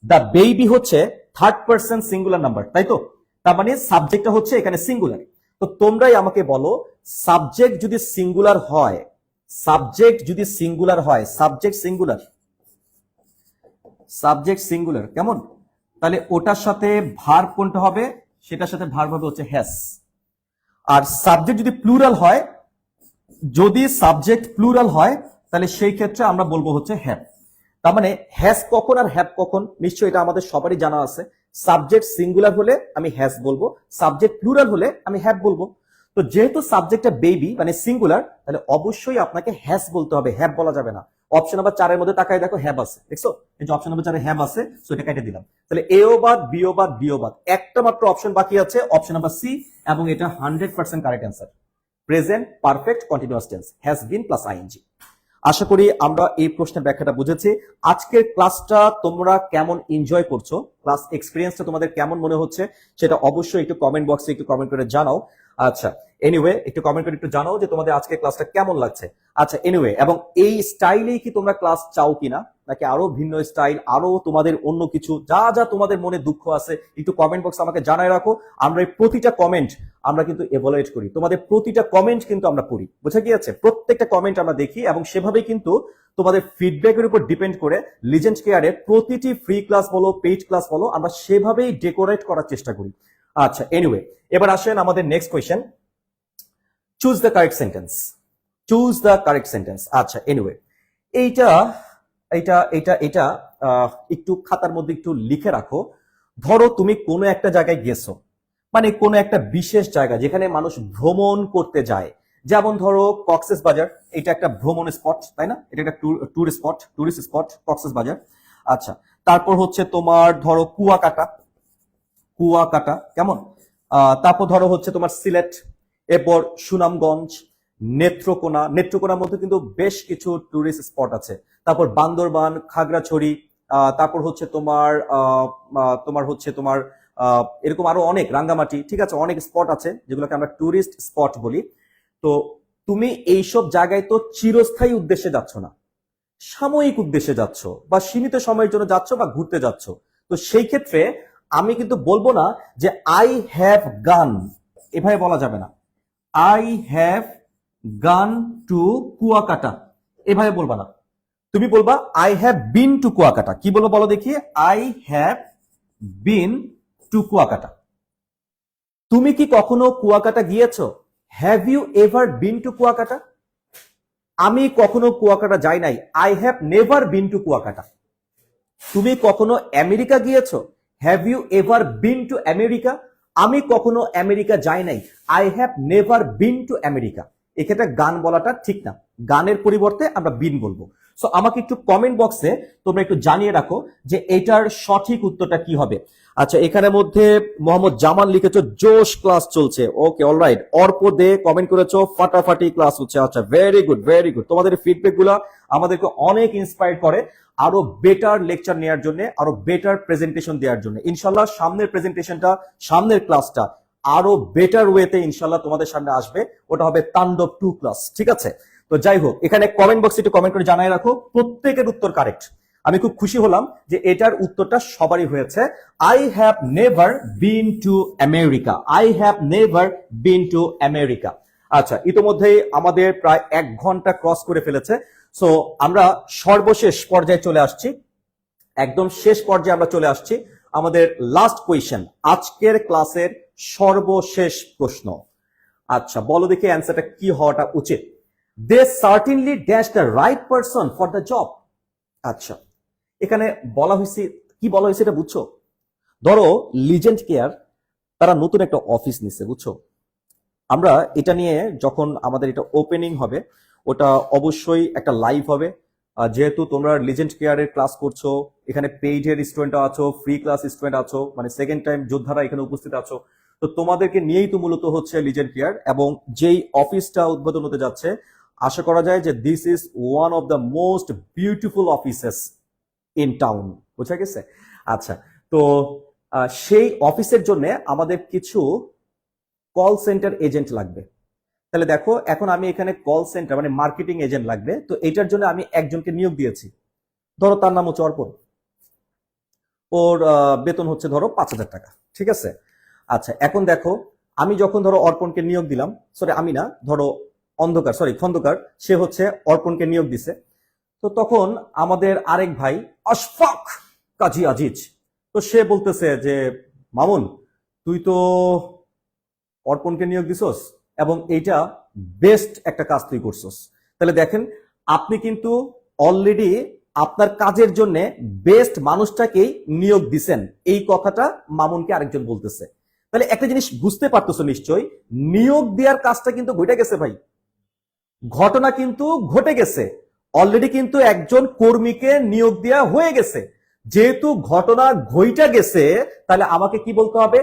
দ্য বেবি হচ্ছে থার্ড পারসন সিঙ্গুলার নাম্বার, তাই তো? তার মানে সাবজেক্টটা হচ্ছে এখানে সিঙ্গুলার। তো তোমরাই আমাকে বলো, সাবজেক্ট যদি সিঙ্গুলার হয়, সাবজেক্ট যদি সিঙ্গুলার হয়, সাবজেক্ট সিঙ্গুলার, সাবজেক্ট সিঙ্গুলার কেমন, তাহলে ওটার সাথে ভার্ব কোনটা হবে? সেটার সাথে ভার্ব হবে হচ্ছে হ্যাজ। আর সাবজেক্ট যদি প্লুরাল হয়, যদি সাবজেক্ট প্লুরাল হয় তাহলে সেই ক্ষেত্রে আমরা বলবো হচ্ছে হ্যাভ। তার মানে হ্যাজ কখন আর হ্যাভ কখন নিশ্চয়ই এটা আমাদের সবারই জানা আছে। সাবজেক্ট সিঙ্গুলার হলে আমি হ্যাজ বলবো, সাবজেক্ট প্লুরাল হলে আমি হ্যাভ বলবো। তো যেহেতু সাবজেক্টটা বেবি মানে সিঙ্গুলার, তাহলে অবশ্যই আপনাকে হ্যাজ বলতে হবে, হ্যাভ বলা যাবে না। অপশন নাম্বার 4 এর মধ্যে তাকায় দেখো হ্যাভ আছে, দেখছো? এই যে অপশন নাম্বার 4 এ হ্যাভ আছে, সো এটা কেটে দিলাম। তাহলে এও বাদ, বিও বাদ, ডিও বাদ, একটা মাত্র অপশন বাকি আছে, অপশন নাম্বার সি, এবং এটা 100% correct answer. Present perfect continuous tense, has been plus ING. আশা করি আমরা এই প্রশ্নের ব্যাখ্যাটা বুঝেছি। আজকের ক্লাসটা তোমরা কেমন এনজয় করছো, ক্লাস এক্সপিরিয়েন্সটা তোমাদের কেমন মনে হচ্ছে সেটা অবশ্যই একটু কমেন্ট বক্সে একটু কমেন্ট করে জানাও। আচ্ছা, এনিওয়ে একটু কমেন্ট করে একটু জানাও যে তোমাদের আজকের ক্লাসটা কেমন লাগছে। আচ্ছা এনিওয়ে, এবং এই স্টাইলেই কি তোমরা ক্লাস চাও কিনা, নাকি আরো ভিন্ন স্টাইল, আরো তোমাদের অন্য কিছু, যা যা তোমাদের মনে দুঃখ আছে একটু কমেন্ট বক্সে আমাকে জানায় রাখো। আমরা এই প্রতিটা কমেন্ট আমরা কিন্তু এভালুয়েট করি, তোমাদের প্রতিটা কমেন্ট কিন্তু আমরা পড়ি, বুঝা গিয়েছে? প্রত্যেকটা কমেন্ট আমরা দেখি এবং সেভাবেই কিন্তু তোমাদের ফিডব্যাকের উপর ডিপেন্ড করে লিজেন্ড কেয়ারের প্রতিটি ফ্রি ক্লাস বলো পেইড ক্লাস বলো আমরা সেভাবেই ডেকোরেট করার চেষ্টা করি। আচ্ছা এনিওয়ে, এবার আসেন আমাদের next question, choose the correct sentence. Choose the correct sentence. আচ্ছা এনিওয়ে, এইটা এটা এটা এটা একটু খাতার মধ্যে একটু লিখে রাখো। ধরো তুমি কোনো একটা জায়গায় গেছো, মানে কোনো একটা বিশেষ জায়গা যেখানে মানুষ ভ্রমণ করতে যায়, যেমন ধরো কক্সেস বাজার, এটা একটা ভ্রমণ স্পট, তাই না? এটা একটা টুরিস্ট স্পট কক্সেস বাজার। আচ্ছা, তারপর হচ্ছে তোমার ধরো কুয়াকাটা, কুয়াকাটা কেমন? তারপর ধরো হচ্ছে তোমার সিলেট, এরপর সুনামগঞ্জ, নেত্রকোনা, নেত্রকোনার মধ্যে কিন্তু বেশ কিছু টুরিস্ট স্পট আছে। তারপর বান্দরবান, খাগড়াছড়ি, তারপর হচ্ছে তোমার তোমার হচ্ছে তোমার এরকম আরো অনেক, রাঙ্গামাটি, ঠিক আছে, অনেক স্পট আছে যেগুলোকে আমরা টুরিস্ট স্পট বলি। তো তুমি এইসব জায়গায় তো চিরস্থায়ী উদ্দেশ্যে যাচ্ছ না, সাময়িক উদ্দেশ্যে যাচ্ছ বা সীমিত সময়ের জন্য যাচ্ছ বা ঘুরতে যাচ্ছ। তো সেই ক্ষেত্রে আমি কিন্তু বলবো না যে আই হ্যাভ গান, এভাবে বলা যাবে না। I have gone to Kuakata, এভাবে বলবা না। তুমি বলবা I have been to Kuakata. কি বলবো বলো দেখি? I have been to Kuakata. তুমি কি কখনো কুয়াকাটা গিয়েছো? Have you ever been to Kuakata? আমি কখনো কুয়াকাটা যাই নাই। I have never been to Kuakata. তুমি কখনো আমেরিকা গিয়েছো? Have you ever been to America? আমি কখনো আমেরিকা যাই নাই। I have never been to America. এক্ষেত্রে গান বলাটা ঠিক না, গানের পরিবর্তে আমরা বিন বলবো। সো আমাকে একটু কমেন্ট বক্সে তোমরা একটু জানিয়ে রাখো যে এটার সঠিক উত্তরটা কি হবে। আচ্ছা, এখানের মধ্যে মোহাম্মদ জামান লিখেছো জোশ ক্লাস চলছে। ওকে, অলরাইট। অর্প দে কমেন্ট করেছো ফাটাফাটি ক্লাস হচ্ছে। আচ্ছা, ভেরি গুড ভেরি গুড। তোমাদের ফিডব্যাক গুলা আমাদেরকে অনেক ইন্সপায়ার করে আরো বেটার লেকচার নেওয়ার জন্য, আরো বেটার প্রেজেন্টেশন দেওয়ার জন্য। ইনশাল্লাহ সামনের প্রেজেন্টেশনটা, সামনের ক্লাসটা আরো বেটার ওয়েতে ইনশাল্লাহ তোমাদের সামনে আসবে। ওটা হবে তাণ্ডব 2 ক্লাস, ঠিক আছে? তো যাই হোক, এখানে কমেন্ট বক্সে একটু কমেন্ট করে জানাই রাখো প্রত্যেকের উত্তর কারেক্ট। আমি খুব খুশি হলাম যে এটার উত্তরটা সবারই হয়েছে। I have never been to America. I have never been to America. আচ্ছা, ইতোমধ্যেই আমাদের প্রায় 1 ঘন্টা ক্রস করে ফেলেছে। সো আমরা সর্বশেষ পর্যায়ে চলে আসছি, একদম শেষ পর্যায়ে আমরা চলে আসছি। আমাদের লাস্ট কোয়েশ্চেন, আজকের ক্লাসের সর্বশেষ প্রশ্ন। আচ্ছা, বলো দেখি অ্যান্সারটা কি হওয়াটা উচিত। They certainly dash the right person for the job. আচ্ছা, এখানে বলা হয়েছে, কি বলা হয়েছে এটা বুঝছো? ধরো লিজেন্ড কেয়ার তারা নতুন একটা অফিস নিছে, বুঝছো? আমরা এটা নিয়ে যখন আমাদের এটা ওপেনিং হবে, ওটা অবশ্যই একটা লাইভ হবে। যেহেতু তোমরা লিজেন্ড কেয়ারের ক্লাস করছো, এখানে পেইডের স্টুডেন্ট আছো, ফ্রি ক্লাস স্টুডেন্ট আছো, মানে সেকেন্ড টাইম যোদ্ধারা এখানে উপস্থিত আছো। তো তোমাদেরকে নিয়েই তো মূলত হচ্ছে লিজেন্ড কেয়ার, এবং যেই অফিসটা উদ্বোধন হতে যাচ্ছে, আশা করা যায় যে this is one of the most beautiful offices in town, বুঝা গেছে? আচ্ছা, তো সেই অফিসের জন্য আমাদের কিছু কল সেন্টার এজেন্ট লাগবে। তাহলে দেখো, এখন আমি এখানে কল সেন্টার মানে মার্কেটিং এজেন্ট লাগবে, তো এটার জন্য আমি একজনকে নিয়োগ দিয়েছি। ধরো তার নাম হচ্ছে অর্পণ, ওর বেতন হচ্ছে ধরো 5,000 টাকা, ঠিক আছে? আচ্ছা, এখন দেখো, আমি যখন ধরো অর্পণকে নিয়োগ দিলাম, সরি আমি না, ধরো খন্দকার, সে হচ্ছে অর্পণকে নিয়োগ দিছে। তো তখন আমাদের আরেক ভাই আশফাক কাজী আজিজ, তো সে বলতেছে যে মামুন, তুই তো অর্পণকে নিয়োগ দিছস এবং এইটা বেস্ট একটা কাজ তুই করছস। তাহলে দেখেন, আপনি কিন্তু অলরেডি আপনার কাজের জন্য বেস্ট মানুষটাকেই নিয়োগ দিছেন, এই কথাটা মামুনকে আরেকজন বলতেছে। তাহলে একটা জিনিস বুঝতে পারতেছো নিশ্চয়ই, নিয়োগ দেওয়ার কাজটা কিন্তু ঘটে গেছে ভাই, ঘটনা কিন্তু ঘটে গেছে অলরেডি, কিন্তু একজন কর্মীকে নিয়োগ দেওয়া হয়ে গেছে। যেহেতু ঘটনা ঘইটা গেছে, তাহলে আমাকে কি বলতে হবে?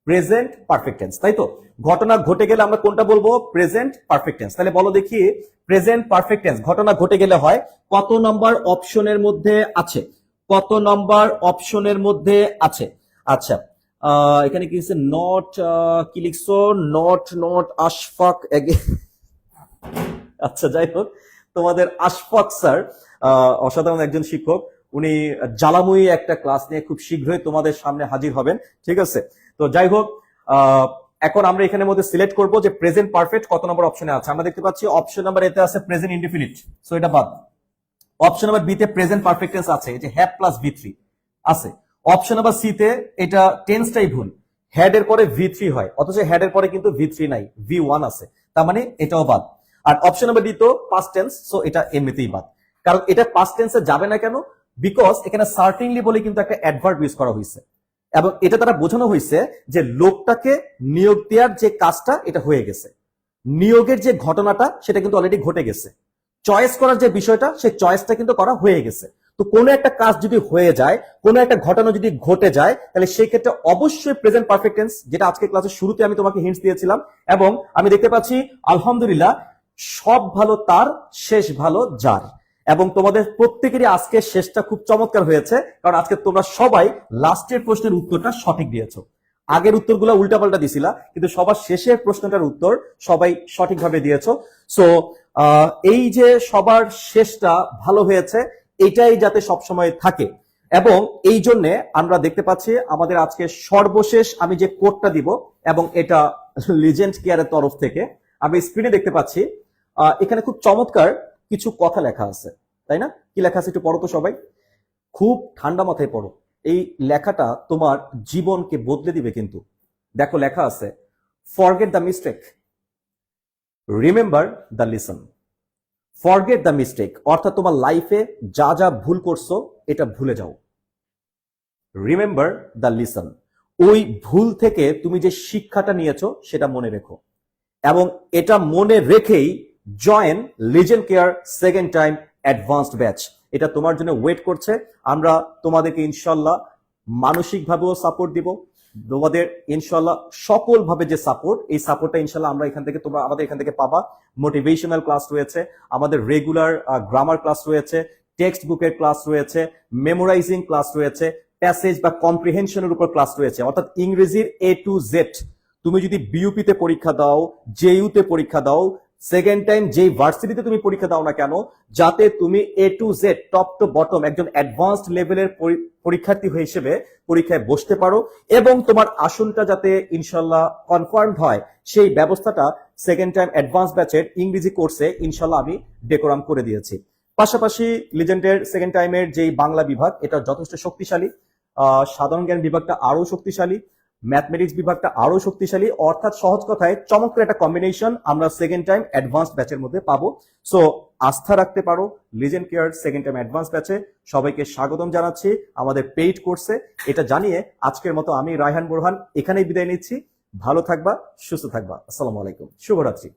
প্রেজেন্ট পারফেক্ট টেন্স, তাই তো? ঘটনা ঘটে গেলে আমরা কোনটা বলবো? Present perfect tense. তাহলে বলো দেখি, প্রেজেন্ট পারফেক্ট টেন্স ঘটনা ঘটে গেলে হয় কত নম্বর অপশনের মধ্যে আছে? কত নম্বর অপশনের মধ্যে আছে? আচ্ছা, এখানে কি লিখছে? নট, কি লিখছো? Not not Ashfaq. আচ্ছা, যাই হোক, তোমাদের আশফাক স্যার অসাধারণ একজন শিক্ষক। উনি জ্বালাময়ী একটা ক্লাস নিয়ে খুব শীঘ্রই তোমাদের সামনে হাজির হবেন, ঠিক আছে? তো যাই হোক, এখন আমরা এখানের মধ্যে সিলেক্ট করব যে প্রেজেন্ট পারফেক্ট কত নম্বর অপশনে আছে। আমরা দেখতে পাচ্ছি অপশন নাম্বার এতে আছে প্রেজেন্ট ইনডিফিনিট, সো এটা বাদ। অপশন নাম্বার বি তে প্রেজেন্ট পারফেক্ট টেন্স আছে, এই যে হ্যাভ প্লাস ভি3 আছে। অপশন নাম্বার সি তে এটা টেন্সটাই ভুল, হ্যাড এর পরে ভি3 হয়, অথচ হ্যাড এর পরে কিন্তু ভি3 নাই, ভি1 আছে, তার মানে এটাও বাদ। আর অপশন নাম্বার ডি তো পাস্ট টেন্স, সো এটা এমনিতেই বাদ। কারণ এটা পাস্ট টেন্সে যাবে না কেন? বিকজ এখানে সার্টেনলি বলে কিন্তু একটা অ্যাডভার্ব ইউজ করা হয়েছে, এবং এটা দ্বারা বোঝানো হয়েছে যে লোকটাকে নিয়োগ দেওয়ার যে কাজটা এটা হয়ে গেছে, নিয়োগের যে ঘটনাটা সেটা কিন্তু অলরেডি ঘটে গেছে, চয়েস করার যে বিষয়টা সেই চয়েসটা কিন্তু করা হয়ে গেছে। তো কোনো একটা কাজ যদি হয়ে যায়, কোনো একটা ঘটনা যদি ঘটে যায়, তাহলে সেই ক্ষেত্রে অবশ্যই প্রেজেন্ট পারফেক্ট টেন্স, যেটা আজকে ক্লাসের শুরুতে আমি তোমাকে হিন্টস দিয়েছিলাম। এবং আমি দেখতে পাচ্ছি আলহামদুলিল্লাহ সব ভালো তার, শেষ ভালো যার। এবং তোমাদের প্রত্যেকেরই আজকে শেষটা খুব চমৎকার হয়েছে, কারণ আজকে তোমরা সবাই লাস্টের প্রশ্নের উত্তরটা সঠিক দিয়েছো। আগের উত্তরগুলো উল্টাপাল্টা দিছিলা, কিন্তু সবার শেষের প্রশ্নটার উত্তর সবাই সঠিকভাবে দিয়েছো। সো এই যে সবার শেষটা ভালো হয়েছে, এটাই যাতে সবসময় থাকে। এবং এই জন্যে আমরা দেখতে পাচ্ছি আমাদের আজকে সর্বশেষ আমি যে কোডটা দিব, এবং এটা লিজেন্ড কেয়ারের তরফ থেকে আমি স্ক্রিনে দেখতে পাচ্ছি। এখানে খুব চমৎকার কিছু কথা লেখা আছে, তাই না? কি লেখা আছে একটু পড়ো তো সবাই, খুব ঠান্ডা মাথায় পড়ো। এই লেখাটা তোমার জীবনকে বদলে দিবে। কিন্তু দেখো লেখা আছে, forget the mistake, remember the lesson. Forget the mistake অর্থাৎ তোমার লাইফে যা যা ভুল করছো এটা ভুলে যাও। রিমেম্বার দ্য লিসন, ওই ভুল থেকে তুমি যে শিক্ষাটা নিয়েছো সেটা মনে রেখো, এবং এটা মনে রেখেই join legend care second time advanced batch. এটা তোমার জন্য ওয়েট করছে। আমরা তোমাদেরকে ইনশাল্লাহ মানসিকভাবেও সাপোর্ট দিব, তোমাদের ইনশাল্লাহ সকল ভাবে যে সাপোর্ট, এই সাপোর্টটা ইনশাল্লাহ আমরা এখান থেকে, তোমরা আমাদের এখান থেকে পাবা। মোটিভেশনাল ক্লাস রয়েছে, আমাদের রেগুলার গ্রামার ক্লাস রয়েছে, টেক্সট বুকের ক্লাস রয়েছে, মেমোরাইজিং ক্লাস রয়েছে, প্যাসেজ বা কম্প্রিহেনশনের উপর ক্লাস রয়েছে, অর্থাৎ ইংরেজির এ টু জেড। তুমি যদি বিইউপিতে পরীক্ষা দাও, জেইউতে পরীক্ষা দাও, সেকেন্ড টাইম যেই ভার্সিটিতে তুমি পরীক্ষা দাও না কেন, যাতে তুমি A to Z top to bottom একজন অ্যাডভান্সড লেভেলের পরীক্ষার্থী হিসেবে পরীক্ষায় বসতে পারো, এবং তোমার আসনটা যাতে ইনশাল্লাহ কনফার্ম হয়, সেই ব্যবস্থাটা সেকেন্ড টাইম অ্যাডভান্স ব্যাচের ইংরেজি কোর্সে ইনশাল্লাহ আমি ডেকোরাম করে দিয়েছি। পাশাপাশি লিজেন্ডের সেকেন্ড টাইমের যেই বাংলা বিভাগ, এটা যথেষ্ট শক্তিশালী, সাধারণ জ্ঞান বিভাগটা আরো শক্তিশালী, ম্যাথমেটিক্স বিভাগটা আরো শক্তিশালী, অর্থাৎ সহজ কথায় চমৎকার একটা কম্বিনেশন আমরা সেকেন্ড টাইম অ্যাডভান্স ব্যাচের মধ্যে পাবো। সো আস্থা রাখতে পারো legend care second time advance ব্যাচে। সবাইকে স্বাগতম জানাচ্ছি আমাদের পেইড কোর্সে। এটা জানিয়ে আজকের মতো আমি রায়হান বোরহান এখানেই বিদায় নিচ্ছি। ভালো থাকবা, সুস্থ থাকবা। আসসালামু আলাইকুম, শুভরাত্রি।